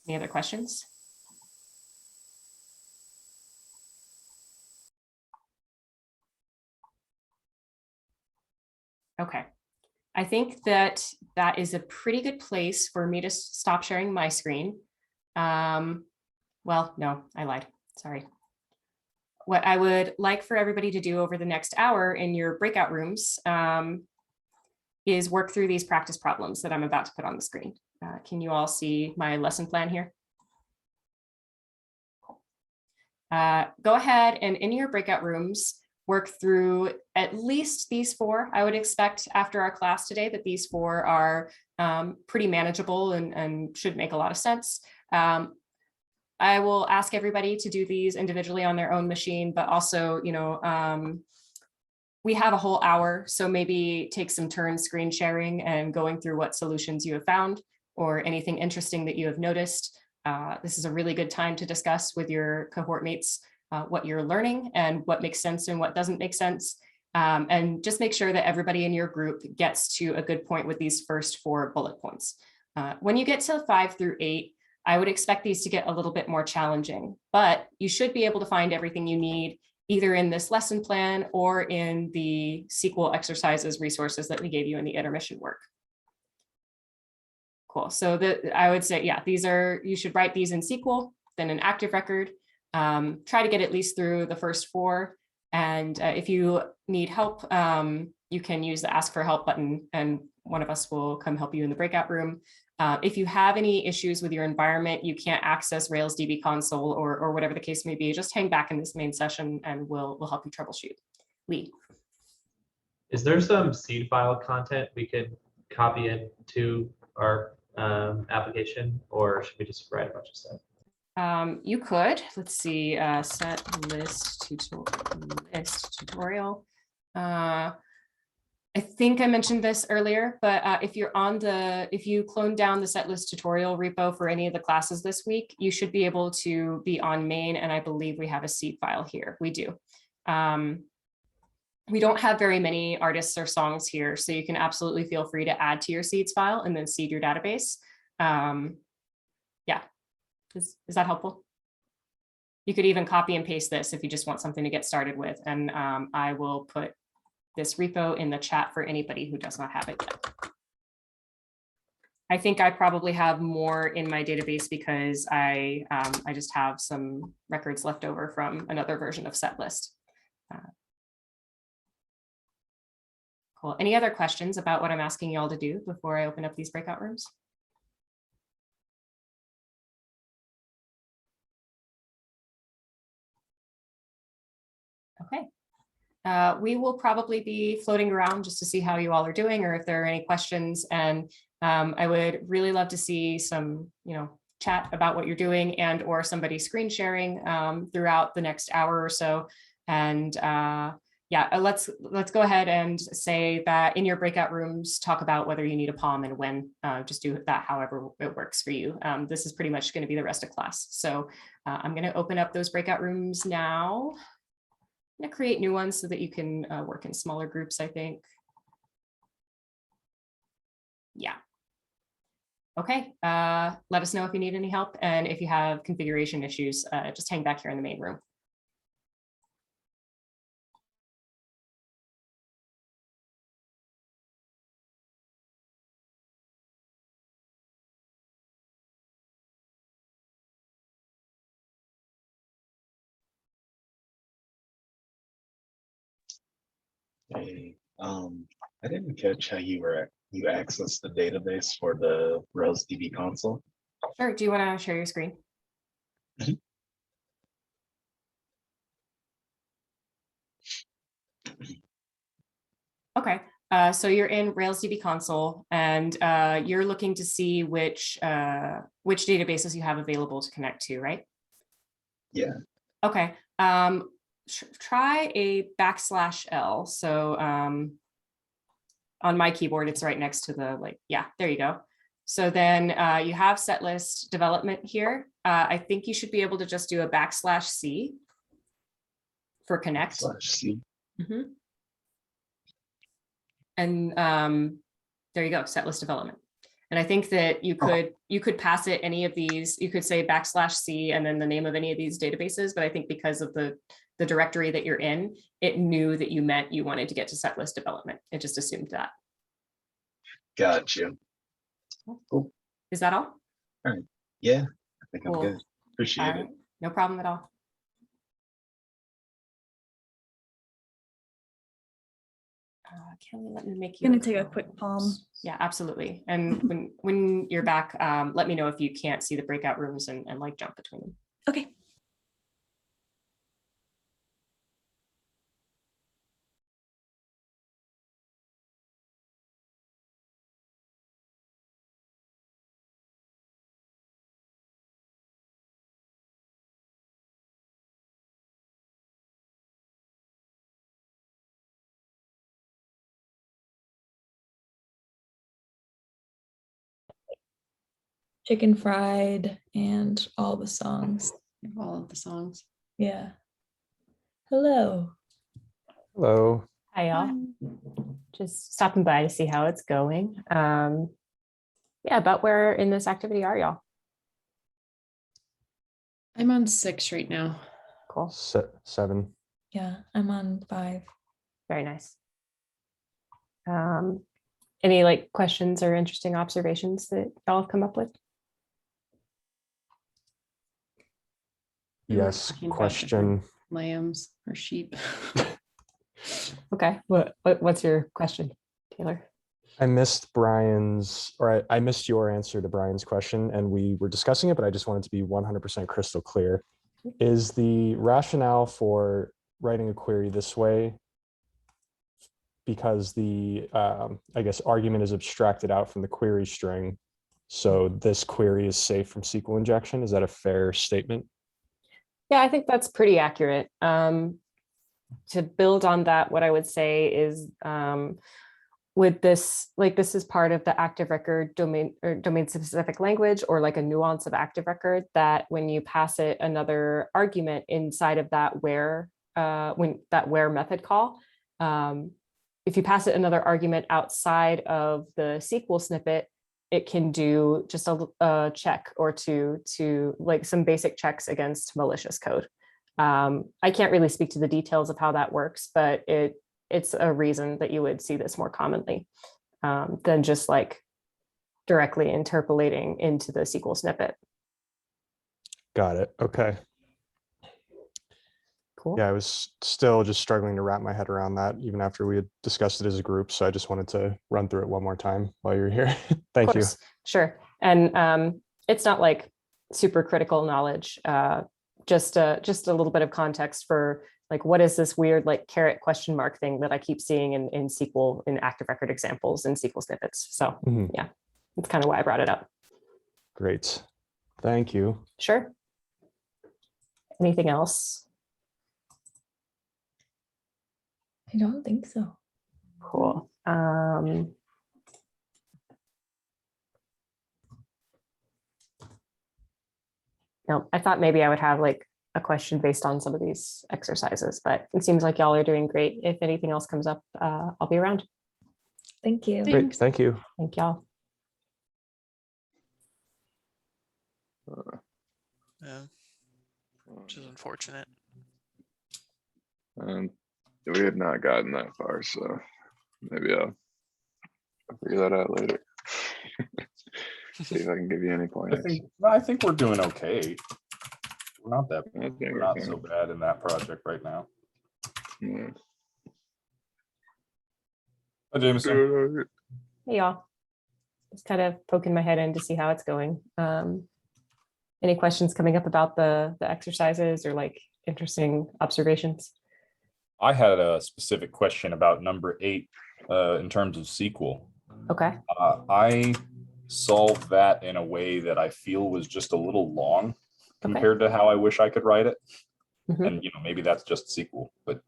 Any other questions? Okay. I think that that is a pretty good place for me to stop sharing my screen. Well, no, I lied. Sorry. What I would like for everybody to do over the next hour in your breakout rooms is work through these practice problems that I'm about to put on the screen. Can you all see my lesson plan here? Go ahead and in your breakout rooms, work through at least these 4. I would expect after our class today that these 4 are pretty manageable and should make a lot of sense. I will ask everybody to do these individually on their own machine, but also, we have a whole hour, so maybe take some turns screen sharing and going through what solutions you have found or anything interesting that you have noticed. This is a really good time to discuss with your cohort mates what you're learning and what makes sense and what doesn't make sense. And just make sure that everybody in your group gets to a good point with these first 4 bullet points. When you get to 5 through 8, I would expect these to get a little bit more challenging, but you should be able to find everything you need either in this lesson plan or in the SQL exercises resources that we gave you in the intermission work. Cool. So I would say, yeah, you should write these in SQL, then in ActiveRecord. Try to get at least through the first 4. And if you need help, you can use the ask for help button and one of us will come help you in the breakout room. If you have any issues with your environment, you can't access Rails DB console or whatever the case may be, just hang back in this main session and we'll help you troubleshoot. Lee. Is there some seed file content we could copy into our application, or should we just write a bunch of stuff? You could, let's see, set list tutorial. I think I mentioned this earlier, but if you clone down the set list tutorial repo for any of the classes this week, you should be able to be on main, and I believe we have a seed file here. We do. We don't have very many artists or songs here, so you can absolutely feel free to add to your seeds file and then seed your database. Yeah, is that helpful? You could even copy and paste this if you just want something to get started with, and I will put this repo in the chat for anybody who does not have it yet. I think I probably have more in my database because I just have some records left over from another version of setlist. Cool. Any other questions about what I'm asking you all to do before I open up these breakout rooms? Okay. We will probably be floating around just to see how you all are doing or if there are any questions. And I would really love to see some, chat about what you're doing and or somebody screen sharing throughout the next hour or so. And yeah, let's go ahead and say that in your breakout rooms, talk about whether you need a POM and when. Just do that however it works for you. This is pretty much going to be the rest of class. So I'm going to open up those breakout rooms now. I'm going to create new ones so that you can work in smaller groups, I think. Yeah. Okay, let us know if you need any help. And if you have configuration issues, just hang back here in the main room. Hey, I didn't catch how you accessed the database for the Rails DB console. Sure. Do you want to share your screen? Okay. So you're in Rails DB console, and you're looking to see which databases you have available to connect to, right? Yeah. Okay. Try a \L. So on my keyboard, it's right next to the yeah, there you go. So then you have setlist development here. I think you should be able to just do a \C for connect. \C. Mm-hmm. And there you go, setlist development. And I think that you could pass it any of these. You could say \C and then the name of any of these databases. But I think because of the the directory that you're in, it knew that you meant you wanted to get to set list development. It just assumed that. Gotcha. Cool. Is that all? Yeah, I think I'm Cool. good. Appreciate All it. right, no problem at all. Kelly, let me make you. Gonna take a quick palm. Yeah, absolutely. And when you're back, let me know if you can't see the breakout rooms and like jump between them. Okay. Chicken fried and all the songs. All of the songs. Yeah. Hello. Hello. Hi, y'all. Just stopping by to see how it's going. Yeah, about where in this activity are y'all? I'm on 6 right now. Cool. 7. Yeah, I'm on 5. Very nice. Any like questions or interesting observations that y'all have come up with? We were Yes, talking about question. Lambs or sheep. Okay, what's your question, Taylor? I missed I missed your answer to Brian's question, and we were discussing it, but I just wanted to be 100% crystal clear. Is the rationale for writing a query this way because the, I guess, argument is abstracted out from the query string, so this query is safe from SQL injection? Is that a fair statement? Yeah, I think that's pretty accurate. To build on that, what I would say is with this, like this is part of the active record domain or domain specific language, or like a nuance of active record, that when you pass it another argument inside of that where method call, if you pass it another argument outside of the SQL snippet, it can do just a check or two to like some basic checks against malicious code. I can't really speak to the details of how that works, but it's a reason that you would see this more commonly than just like directly interpolating into the SQL snippet. Got it. Okay. Cool. Yeah, I was still just struggling to wrap my head around that even after we had discussed it as a group. So I just wanted to run through it one more time while you're here. Thank you. Sure. And it's not like super critical knowledge, just a little bit of context for like, what is this weird like caret question mark thing that I keep seeing in SQL, in active record examples and SQL snippets. So yeah, that's kind of why I brought it up. Great. Thank you. Sure. Anything else? I don't think so. Cool. No, I thought maybe I would have like a question based on some of these exercises, but it seems like y'all are doing great. If anything else comes up, I'll be around. Thank you. Great. Thank you. Thank y'all. Yeah, which is unfortunate. We have not gotten that far, so maybe I'll figure that out later. See if I can give you any pointers. I think we're doing okay. We're not so bad in that project right now. Yeah. Hi, Jameson. Hey y'all. Just kind of poking my head in to see how it's going. Any questions coming up about the exercises or like interesting observations? I had a specific question about number 8 in terms of SQL. Okay. I solved that in a way that I feel was just a little long compared to how I wish I could write it. And maybe that's just SQL, but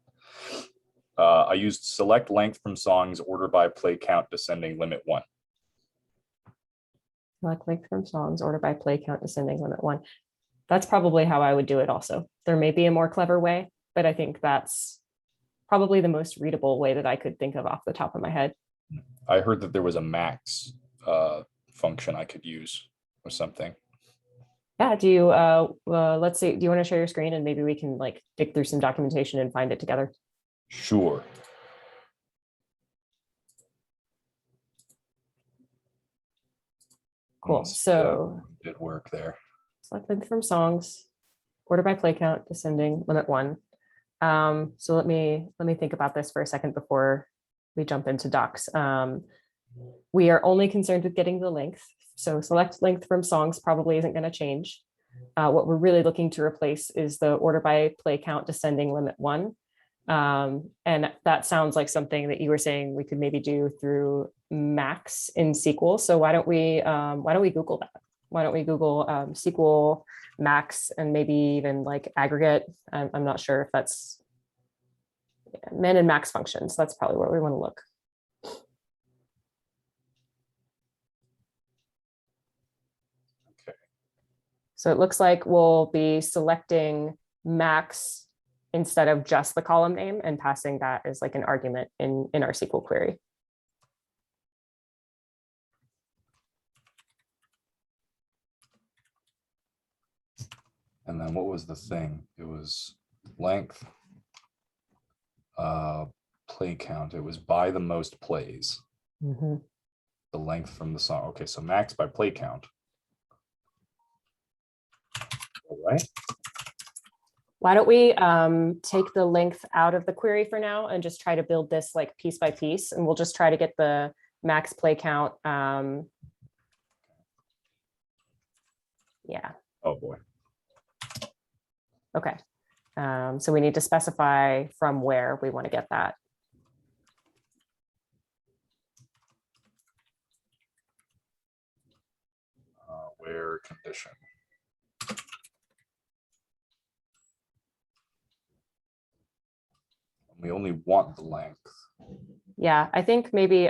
I used select length from songs, order by play count, descending limit 1. Select length from songs, order by play count, descending limit 1. That's probably how I would do it also. There may be a more clever way, but I think that's probably the most readable way that I could think of off the top of my head. I heard that there was a max function I could use or something. Yeah, let's see, do you want to share your screen and maybe we can like dig through some documentation and find it together? Sure. Cool. Let's see, So did work there. select length from songs, order by play count, descending, limit 1. So let me think about this for a second before we jump into docs. We are only concerned with getting the length. So select length from songs probably isn't going to change. What we're really looking to replace is the order by play count descending limit 1. And that sounds like something that you were saying we could maybe do through Max in SQL. So why don't we Google that? Why don't we Google SQL Max and maybe even like aggregate? I'm not sure if that's min and max functions. That's probably where we want to look. Okay. So it looks like we'll be selecting max instead of just the column name and passing that as like an argument in our SQL query. And then what was the thing? It was length, play count. It was by the most plays. Mm-hmm. The length from the song. Okay, so max by play count. All right. Why don't we take the length out of the query for now and just try to build this like piece by piece, and we'll just try to get the max play count. Yeah. Oh boy. Okay. So we need to specify from where we want to get that. Where condition. We only want the length. Yeah, I think maybe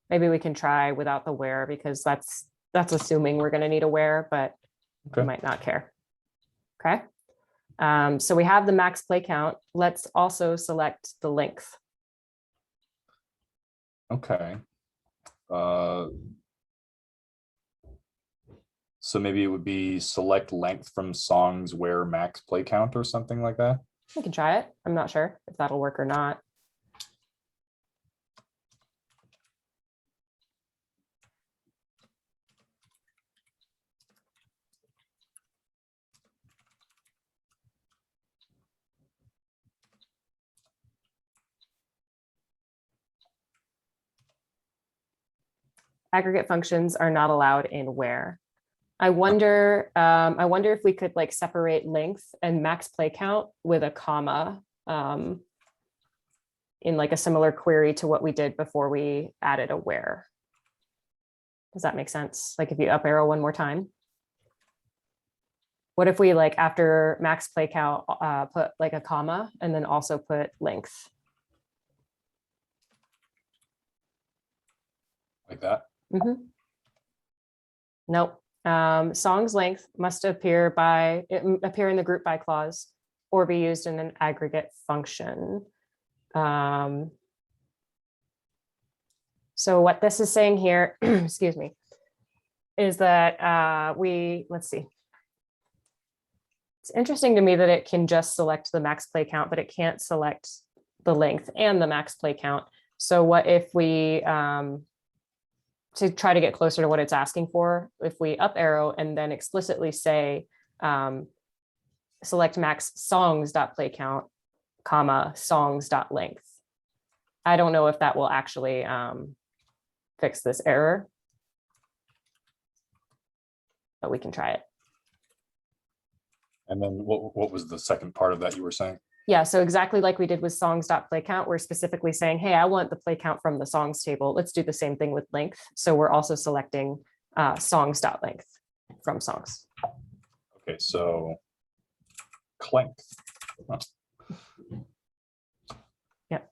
maybe we can try without the where, because that's assuming we're going to need a where, but Okay. we might not care. Okay. So we have the max play count. Let's also select the length. Okay. So maybe it would be select length from songs where max play count or something like that. We can try it. I'm not sure if that'll work or not. Aggregate functions are not allowed in where. I wonder if we could like separate length and max play count with a comma in like a similar query to what we did before we added a where. Does that make sense? Like if you up arrow one more time. What if we like after max play count put like a comma and then also put length? Like that? Mm-hmm. Nope. Song's length must appear in the group by clause or be used in an aggregate function. So what this is saying here, excuse me, is that let's see. It's interesting to me that it can just select the max play count, but it can't select the length and the max play count. So what if we, to try to get closer to what it's asking for, if we up arrow and then explicitly say, select max songs.play count, comma, songs.length. I don't know if that will actually fix this error, but we can try it. And then what was the second part of that you were saying? Yeah, so exactly like we did with songs.play count, we're specifically saying, hey, I want the play count from the songs table. Let's do the same thing with length. So we're also selecting songs.length from songs. Okay, so length. Yep.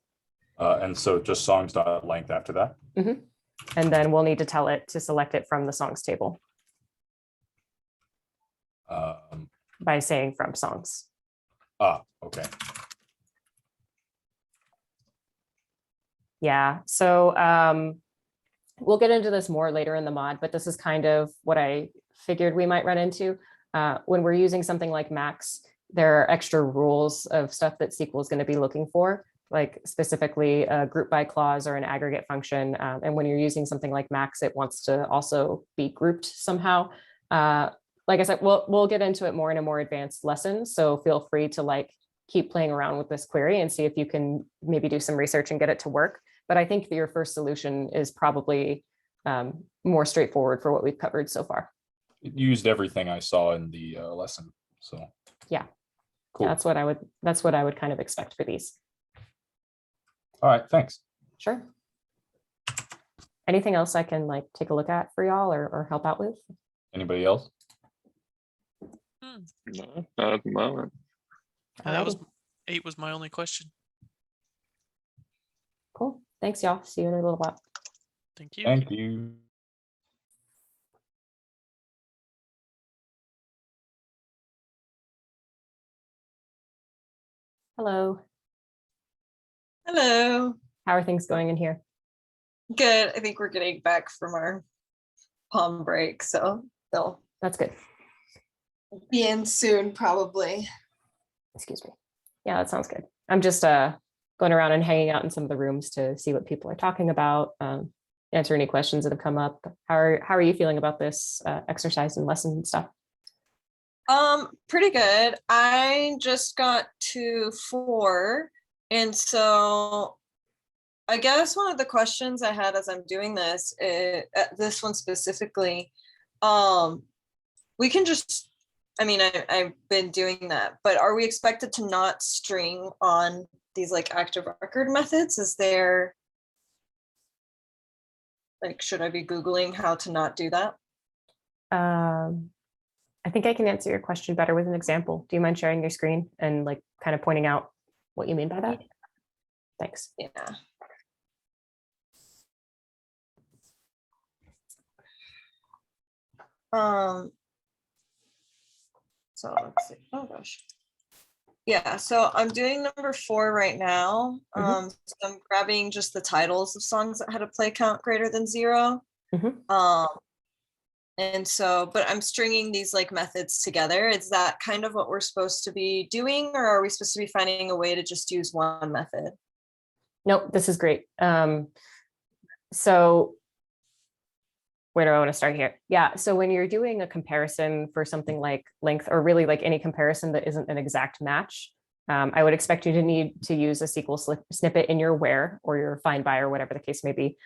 And so just songs.length after that. Mm-hmm. And then we'll need to tell it to select it from the songs table by saying from songs. Okay. Yeah, so we'll get into this more later in the mod, but this is kind of what I figured we might run into. When we're using something like max, there are extra rules of stuff that SQL is going to be looking for, like specifically a group by clause or an aggregate function. And when you're using something like max, it wants to also be grouped somehow. Like I said, we'll get into it more in a more advanced lesson. So feel free to like keep playing around with this query and see if you can maybe do some research and get it to work. But I think that your first solution is probably more straightforward for what we've covered so far. It used everything I saw in the lesson. So yeah, cool. That's what I would kind of expect for these. All right, thanks. Sure. Anything else I can like take a look at for y'all or help out with? Anybody else? No, not at the moment. That was 8 was my only question. Cool. Thanks, y'all. See you in a little while. Thank you. Thank you. Hello. Hello. How are things going in here? Good. I think we're getting back from our palm break, so they'll That's good. be in soon, probably. Excuse me. Yeah, that sounds good. I'm just going around and hanging out in some of the rooms to see what people are talking about, answer any questions that have come up. How are you feeling about this exercise and lesson and stuff? Pretty good. I just got to 4, and so I guess one of the questions I had as I'm doing this, this one specifically, we can just, I mean, I've been doing that, but are we expected to not string on these like active record methods? Is there, like, should I be Googling how to not do that? I think I can answer your question better with an example. Do you mind sharing your screen and like kind of pointing out what you mean by that? Thanks. Yeah. So let's see. Oh gosh. Yeah, so I'm doing number 4 right now. So I'm grabbing just the titles of songs that had a play count greater than 0. And so, but I'm stringing these like methods together. Is that kind of what we're supposed to be doing, or are we supposed to be finding a way to just use one method? Nope, this is great. So where do I want to start here? Yeah, so when you're doing a comparison for something like length, or really like any comparison that isn't an exact match, I would expect you to need to use a SQL snippet in your where or your find by or whatever the case may be.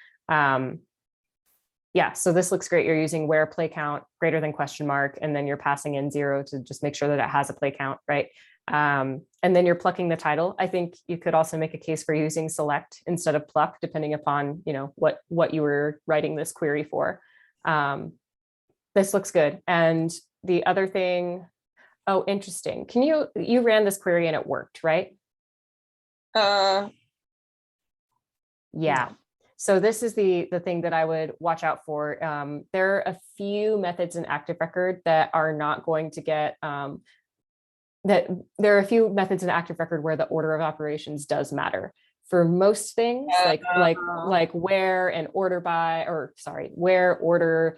Yeah, so this looks great. You're using where play count greater than question mark, and then you're passing in 0 to just make sure that it has a play count, right? And then you're plucking the title. I think you could also make a case for using select instead of pluck, depending upon, you know, what you were writing this query for. This looks good. And the other thing, oh, interesting. You ran this query and it worked, right? Yeah. So this is the thing that I would watch out for. There are a few methods in ActiveRecord that are not going to get, there are a few methods in ActiveRecord where the order of operations does matter. For most things, like where and order by, or sorry, where, order,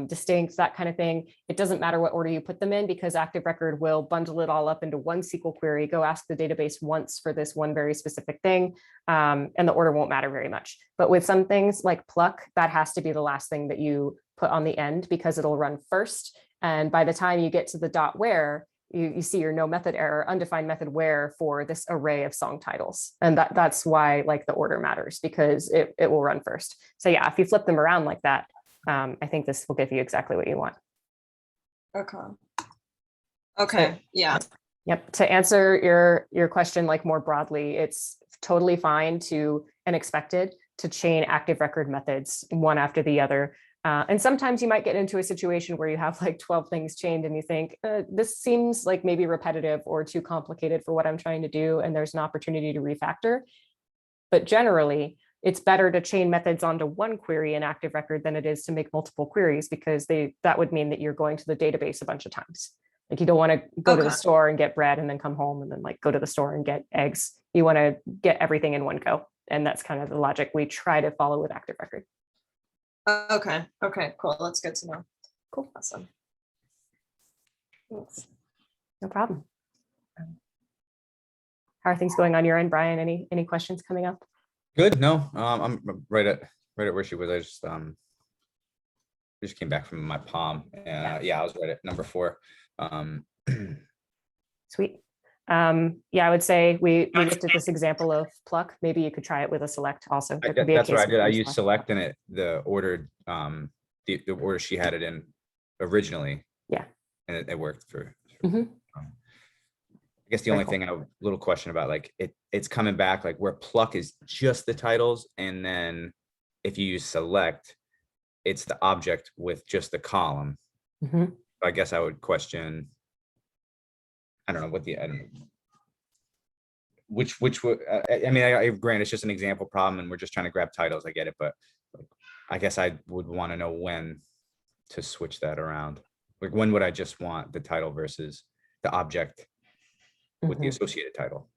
distinct, that kind of thing, it doesn't matter what order you put them in, because ActiveRecord will bundle it all up into one SQL query, go ask the database once for this one very specific thing, and the order won't matter very much. But with some things like pluck, that has to be the last thing that you put on the end, because it'll run first. And by the time you get to the dot where, you see your no method error, undefined method where for this array of song titles. And that's why like the order matters, because it will run first. So yeah, if you flip them around like that, I think this will give you exactly what you want. Okay, yeah. Yep, to answer your question like more broadly, it's totally fine and expected to chain ActiveRecord methods one after the other. And sometimes you might get into a situation where you have like 12 things chained and you think, this seems like maybe repetitive or too complicated for what I'm trying to do, and there's an opportunity to refactor. But generally, it's better to chain methods onto one query in ActiveRecord than it is to make multiple queries, because that would mean that you're going to the database a bunch of times. Like you don't want to go to the store and get bread and then come home and then like go to the store and get eggs. You want to get everything in one go. And that's kind of the logic we try to follow with ActiveRecord. Okay, okay, cool. That's good to know. Cool, awesome. Thanks. No problem. How are things going on your end, Brian? Any questions coming up? Good. No, I'm right at where she was. I just came back from my palm. Yeah, I was right at number 4. Sweet. Yeah, I would say we looked at this example of pluck. Maybe you could try it with a select also. There could be a That's what case I did. where I you used select in it, the ordered, the order she had it in originally. Yeah. And it worked for. Mhm. I guess the only thing I have a little question about, like it's coming back like where pluck is just the titles, and then if you use select, it's the object with just the column. Mhm. I guess I would question. I don't know what I don't know. Which would I mean, I grant it's just an example problem, and we're just trying to grab titles. I get it, but I guess I would want to know when to switch that around. Like when would I just want the title versus the object with the Mhm. associated title?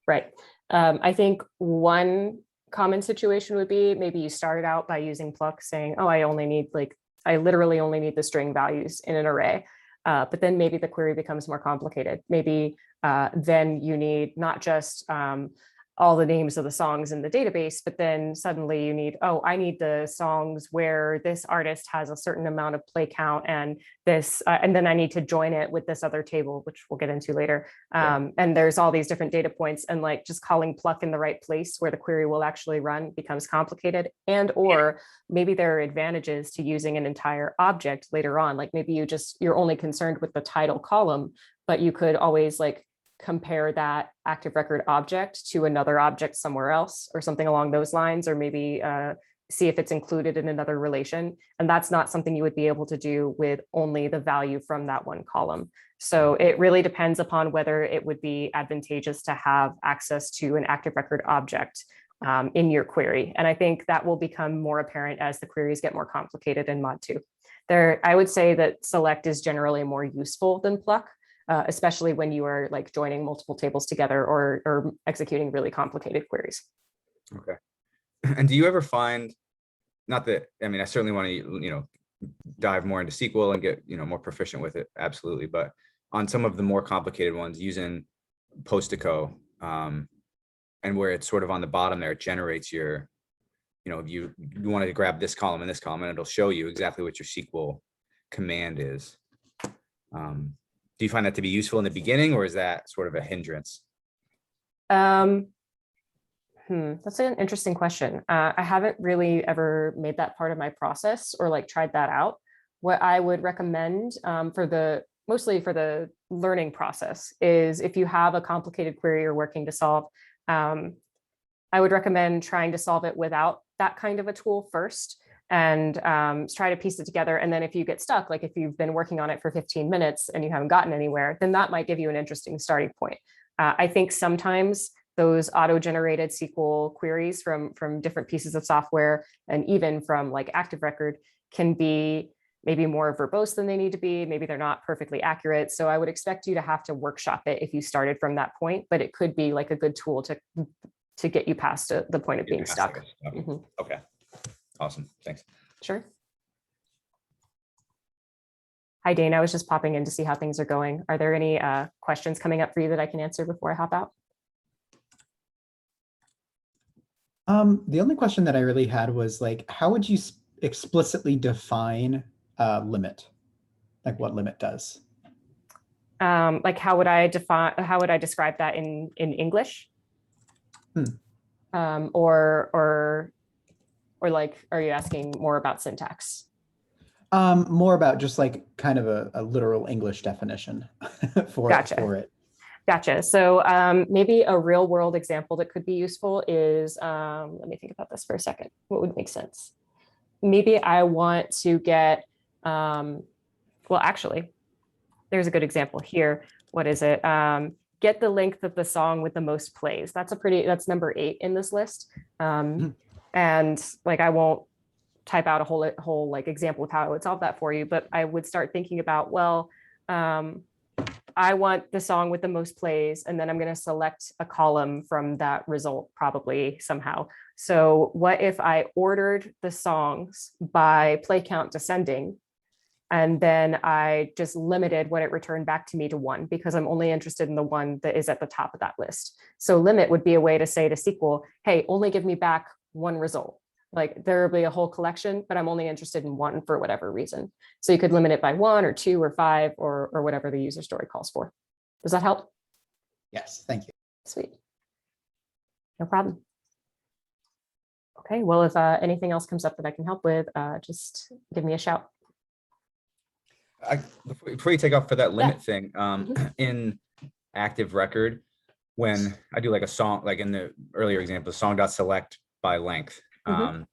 Right. I think one common situation would be maybe you started out by using pluck saying, oh, I literally only need the string values in an array. But then maybe the query becomes more complicated. Maybe then you need not just all the names of the songs in the database, but then suddenly you need, oh, I need the songs where this artist has a certain amount of play count and this, and then I need to join it with this other table, which we'll get into later. And there's all these different data points, and like just calling pluck in the right place where the query will actually run becomes complicated. And or maybe there are advantages to using an entire object later on. Like maybe you're only concerned with the title column, but you could always like compare that active record object to another object somewhere else or something along those lines, or maybe see if it's included in another relation. And that's not something you would be able to do with only the value from that one column. So it really depends upon whether it would be advantageous to have access to an active record object in your query. And I think that will become more apparent as the queries get more complicated in Mod 2. I would say that select is generally more useful than pluck, especially when you are like joining multiple tables together or executing really complicated queries. Okay. And do you ever find, not that, I mean, I certainly want to, dive more into SQL and get, more proficient with it. Absolutely. But on some of the more complicated ones using Postico, and where it's sort of on the bottom there, it generates your, you want to grab this column and this column, and it'll show you exactly what your SQL command is. Do you find that to be useful in the beginning, or is that sort of a hindrance? That's an interesting question. I haven't really ever made that part of my process or like tried that out. What I would recommend mostly for the learning process is if you have a complicated query you're working to solve, I would recommend trying to solve it without that kind of a tool first and try to piece it together. And then if you get stuck, like if you've been working on it for 15 minutes and you haven't gotten anywhere, then that might give you an interesting starting point. I think sometimes those auto-generated SQL queries from different pieces of software and even from like ActiveRecord can be maybe more verbose than they need to be. Maybe they're not perfectly accurate. So I would expect you to have to workshop it if you started from that point, but it could be like a good tool to get you past the point of being stuck. Mhm. Okay. Awesome. Thanks. Sure. Hi, Dane. I was just popping in to see how things are going. Are there any questions coming up for you that I can answer before I hop out? The only question that I really had was like, how would you explicitly define limit? Like what limit does? Like how would I describe that in English? Or like, are you asking more about syntax? More about just like kind of a literal English definition for it. Gotcha. So maybe a real world example that could be useful is, let me think about this for a second. What would make sense? Maybe I want to get, well, actually, there's a good example here. What is it? Get the length of the song with the most plays. That's number 8 in this list. And like, I won't type out a whole like example of how I would solve that for you, but I would start thinking about, well, I want the song with the most plays, and then I'm going to select a column from that result probably somehow. So what if I ordered the songs by play count descending, and then I just limited what it returned back to me to 1, because I'm only interested in the one that is at the top of that list. So limit would be a way to say to SQL, hey, only give me back 1 result. Like there will be a whole collection, but I'm only interested in 1 for whatever reason. So you could limit it by 1 or 2 or 5 or whatever the user story calls for. Does that help? Yes, thank you. Sweet. No problem. Okay, well, if anything else comes up that I can help with, just give me a shout. Before you take off for that limit thing, in ActiveRecord, when I do like a song, like in the earlier example, song.select by length, and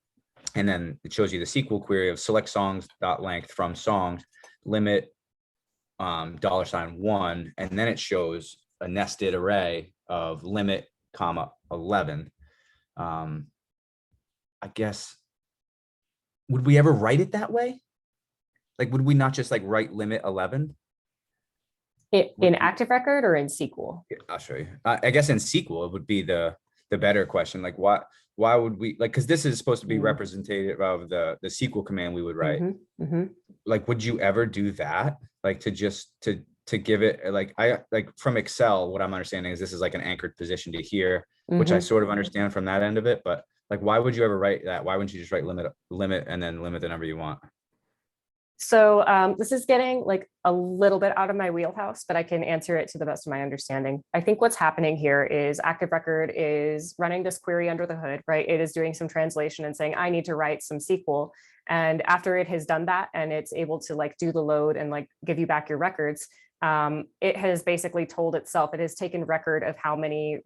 then it shows you the SQL query of select songs.length from songs, limit $1, and then it shows a nested array of limit, comma 11. I guess, would we ever write it that way? Like, would we not just like write limit 11? In ActiveRecord or in SQL? I'll show you. I guess in SQL, it would be the better question. Like, why would we, like, because this is supposed to be representative of the SQL command we would write. Like, would you ever do that? Like to just to give it, like, from Excel, what I'm understanding is this is like an anchored position to here, which I sort of understand from that end of it. But like, why would you ever write that? Why wouldn't you just write limit and then limit the number you want? So this is getting like a little bit out of my wheelhouse, but I can answer it to the best of my understanding. I think what's happening here is ActiveRecord is running this query under the hood, right? It is doing some translation and saying, I need to write some SQL. And after it has done that, and it's able to like do the load and like give you back your records, it has basically told itself, it has taken record of how many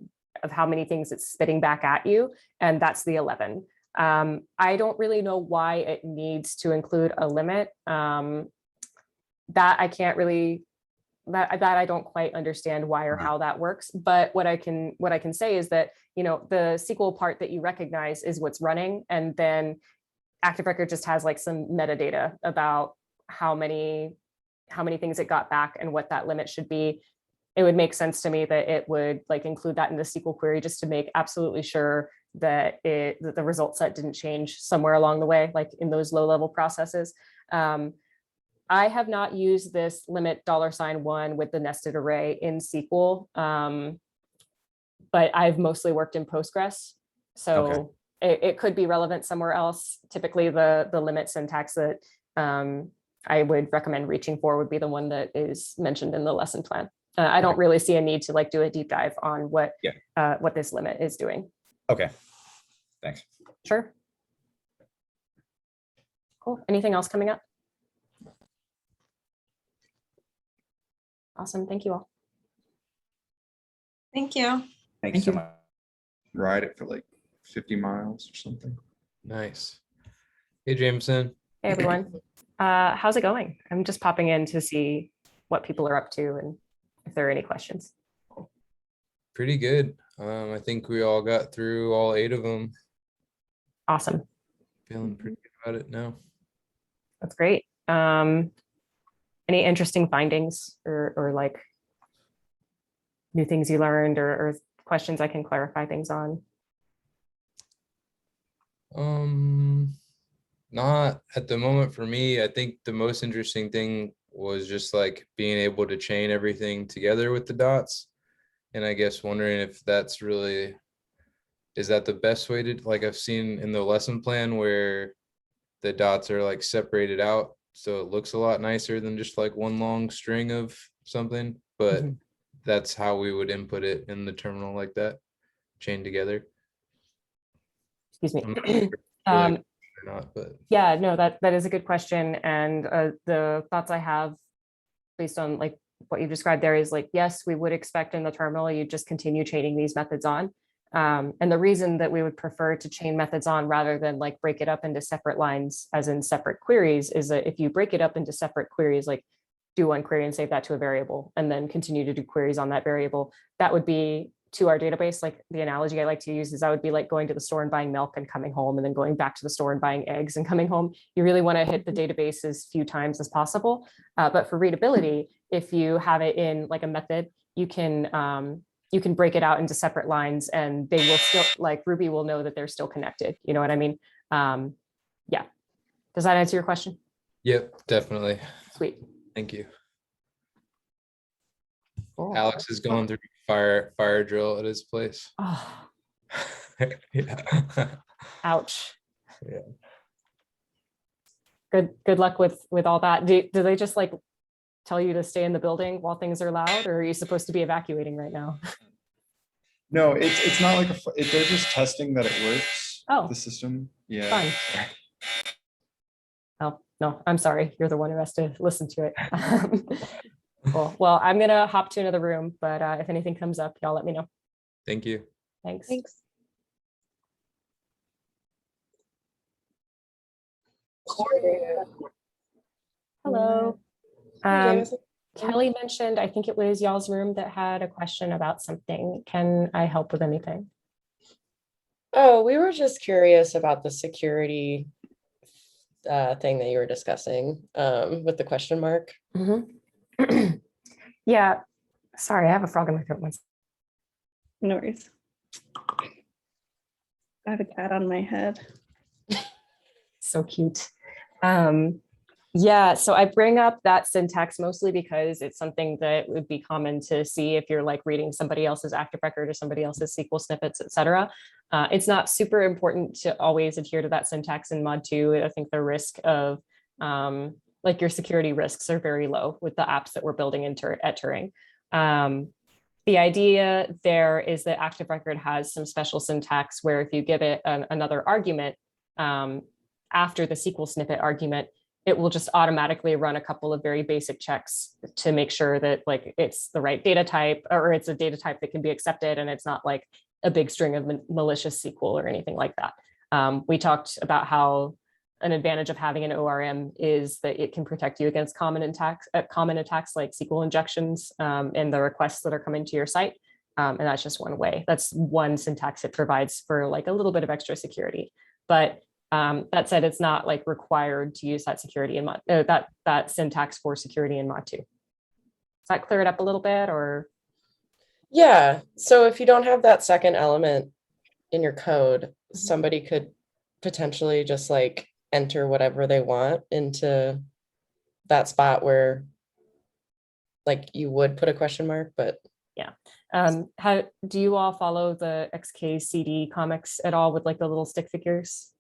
things it's spitting back at you. And that's the 11. I don't really know why it needs to include a limit. That I can't really, that I don't quite understand why or how that works. But what I can say is that, you know, the SQL part that you recognize is what's running, and then ActiveRecord just has like some metadata about how many things it got back and what that limit should be. It would make sense to me that it would like include that in the SQL query just to make absolutely sure that the result set didn't change somewhere along the way, like in those low-level processes. I have not used this limit $1 with the nested array in SQL, but I've mostly worked in Postgres, so it could be relevant somewhere else. Typically, the limit syntax that I would recommend reaching for would be the one that is mentioned in the lesson plan. I don't really see a need to like do a deep dive on what this limit is doing. Okay, thanks. Sure. Cool. Anything else coming up? Awesome. Thank you all. Thank you. Thank you so much. Ride it for like 50 miles or something. Nice. Hey, Jameson. Hey, everyone. How's it going? I'm just popping in to see what people are up to and if there are any questions. Pretty good. I think we all got through all 8 of them. Awesome. Feeling pretty good about it now. That's great. Any interesting findings or like new things you learned or questions I can clarify things on? Not at the moment for me. I think the most interesting thing was just like being able to chain everything together with the dots. And I guess wondering if that's really, is that the best way to, like I've seen in the lesson plan where the dots are like separated out. So it looks a lot nicer than just like one long string of something, but that's how we would input it in the terminal like that, chained together. Excuse me. Or not, but yeah, no, that is a good question. And the thoughts I have based on like what you described there is like, yes, we would expect in the terminal, you just continue chaining these methods on. And the reason that we would prefer to chain methods on rather than like break it up into separate lines as in separate queries is that if you break it up into separate queries, like do one query and save that to a variable and then continue to do queries on that variable, that would be to our database. Like the analogy I like to use is I would be like going to the store and buying milk and coming home and then going back to the store and buying eggs and coming home. You really want to hit the database as few times as possible. But for readability, if you have it in like a method, you can break it out into separate lines, and they will still, like, Ruby will know that they're still connected. You know what I mean? Yeah. Does that answer your question? Yep, definitely. Sweet. Thank you. Cool. Alex is going through fire drill at his place. Oh, Yeah. ouch. Yeah. Good luck with all that. Do they just like tell you to stay in the building while things are loud, or are you supposed to be evacuating right now? No, it's not like they're just testing that it works. Oh. The system. Yeah. Fun. Oh, no, I'm sorry. You're the one who has to listen to it. Cool. Well, I'm going to hop to another room, but if anything comes up, y'all let me know. Thank you. Thanks. Thanks. Hello. Hey, Jameson. Kelly mentioned, I think it was y'all's room that had a question about something. Can I help with anything? Oh, we were just curious about the security thing that you were discussing with the question mark. Mm-hmm. Yeah. Sorry, I have a frog in my throat. No worries. I have a cat on my head. So cute. Yeah, so I bring up that syntax mostly because it's something that would be common to see if you're like reading somebody else's active record or somebody else's SQL snippets, etc. It's not super important to always adhere to that syntax in mod 2. I think the risk of like your security risks are very low with the apps that we're building at Turing. The idea there is that active record has some special syntax where if you give it another argument after the SQL snippet argument, it will just automatically run a couple of very basic checks to make sure that like it's the right data type, or it's a data type that can be accepted, and it's not like a big string of malicious SQL or anything like that. We talked about how an advantage of having an ORM is that it can protect you against common attacks like SQL injections and the requests that are coming to your site. And that's just one way. That's one syntax it provides for like a little bit of extra security. But that said, it's not like required to use that security in mod, that syntax for security in mod 2. Does that clear it up a little bit, or? Yeah, so if you don't have that second element in your code, somebody could potentially just like enter whatever they want into that spot where like you would put a question mark, but yeah. How do you all follow the XKCD comics at all with like the little stick figures?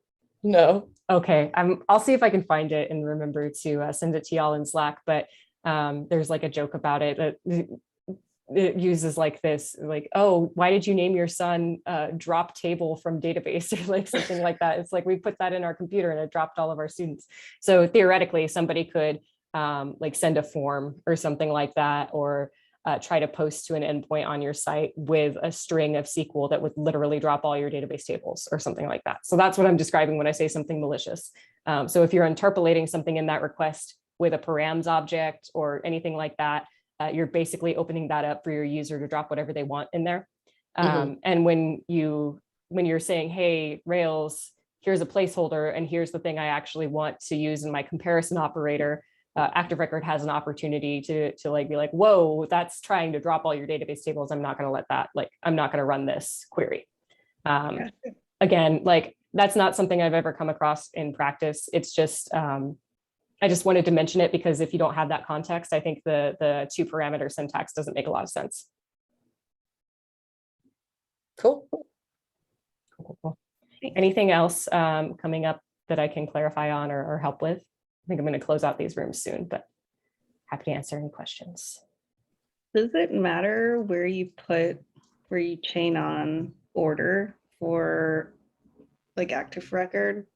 No. Okay, I'll see if I can find it and remember to send it to y'all in Slack, but there's like a joke about it that it uses like this, like, oh, why did you name your son drop table from database, or like something like that. It's like we put that in our computer and it dropped all of our students. So theoretically somebody could like send a form or something like that, or try to post to an endpoint on your site with a string of SQL that would literally drop all your database tables or something like that. So that's what I'm describing when I say something malicious. So if you're interpolating something in that request with a params object or anything like that, you're basically opening that up for your user to drop whatever they want in there. And when you're saying, hey, Rails, here's a placeholder and here's the thing I actually want to use in my comparison operator, Active Record has an opportunity to like be like, whoa, that's trying to drop all your database tables. I'm not going to let that, like, I'm not going to run this query. Again, like that's not something I've ever come across in practice. It's just, I just wanted to mention it because if you don't have that context, I think the 2-parameter syntax doesn't make a lot of sense. Cool. Cool. Anything else coming up that I can clarify on or help with? I think I'm going to close out these rooms soon, but happy to answer any questions. Does it matter where you chain on order for like Active Record?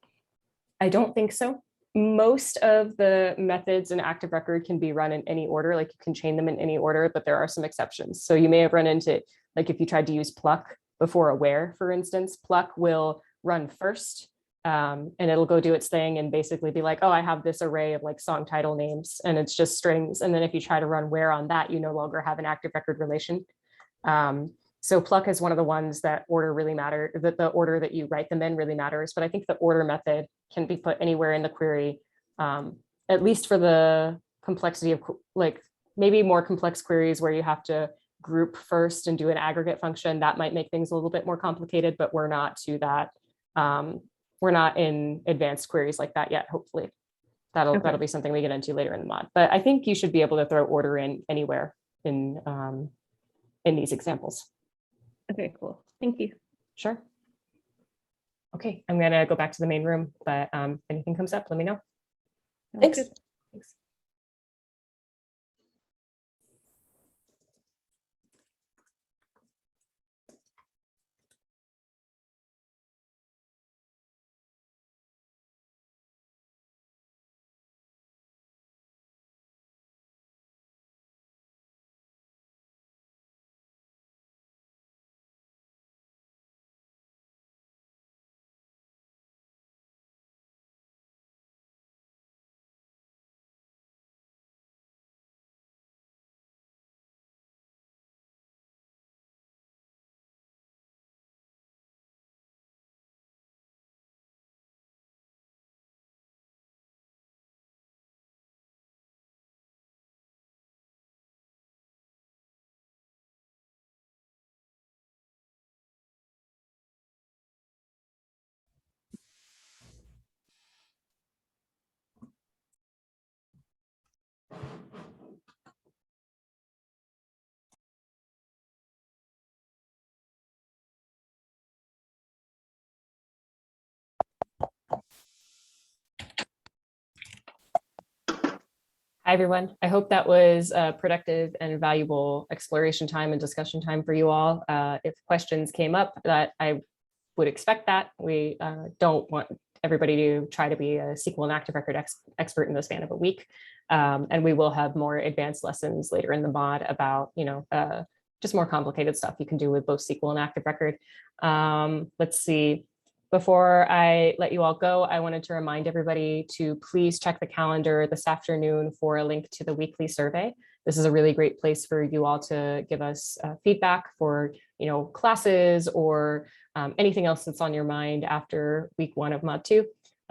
I don't think so. Most of the methods in Active Record can be run in any order, like you can chain them in any order, but there are some exceptions. So you may have run into, like if you tried to use pluck before a where, for instance, pluck will run first and it'll go do its thing and basically be like, oh, I have this array of like song title names and it's just strings. And then if you try to run where on that, you no longer have an Active Record relation. So pluck is one of the ones that order really matter, that the order that you write them in really matters. But I think the order method can be put anywhere in the query, at least for the complexity of like maybe more complex queries where you have to group first and do an aggregate function, that might make things a little bit more complicated, but we're not to that. We're not in advanced queries like that yet, hopefully. That'll be something we get into later in the mod. But I think you should be able to throw order in anywhere in these examples. Okay, cool. Thank you. Sure. Okay, I'm gonna go back to the main room, but if anything comes up, let me know. Thanks. Thanks. Hi, everyone. I hope that was a productive and valuable exploration time and discussion time for you all. If questions came up, that I would expect that. We don't want everybody to try to be a SQL and ActiveRecord expert in the span of a week. And we will have more advanced lessons later in the mod about, just more complicated stuff you can do with both SQL and ActiveRecord. Let's see. Before I let you all go, I wanted to remind everybody to please check the calendar this afternoon for a link to the weekly survey. This is a really great place for you all to give us feedback for, classes or anything else that's on your mind after week 1 of Mod 2.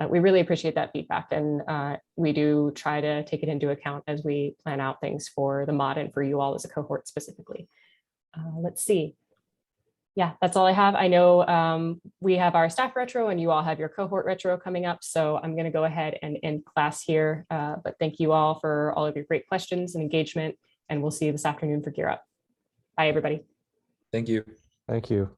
We really appreciate that feedback, and we do try to take it into account as we plan out things for the mod and for you all as a cohort specifically. Let's see. Yeah, that's all I have. I know we have our staff retro and you all have your cohort retro coming up. So I'm going to go ahead and end class here. But thank you all for all of your great questions and engagement. And we'll see you this afternoon for Gear Up. Bye, everybody. Thank you. Thank you.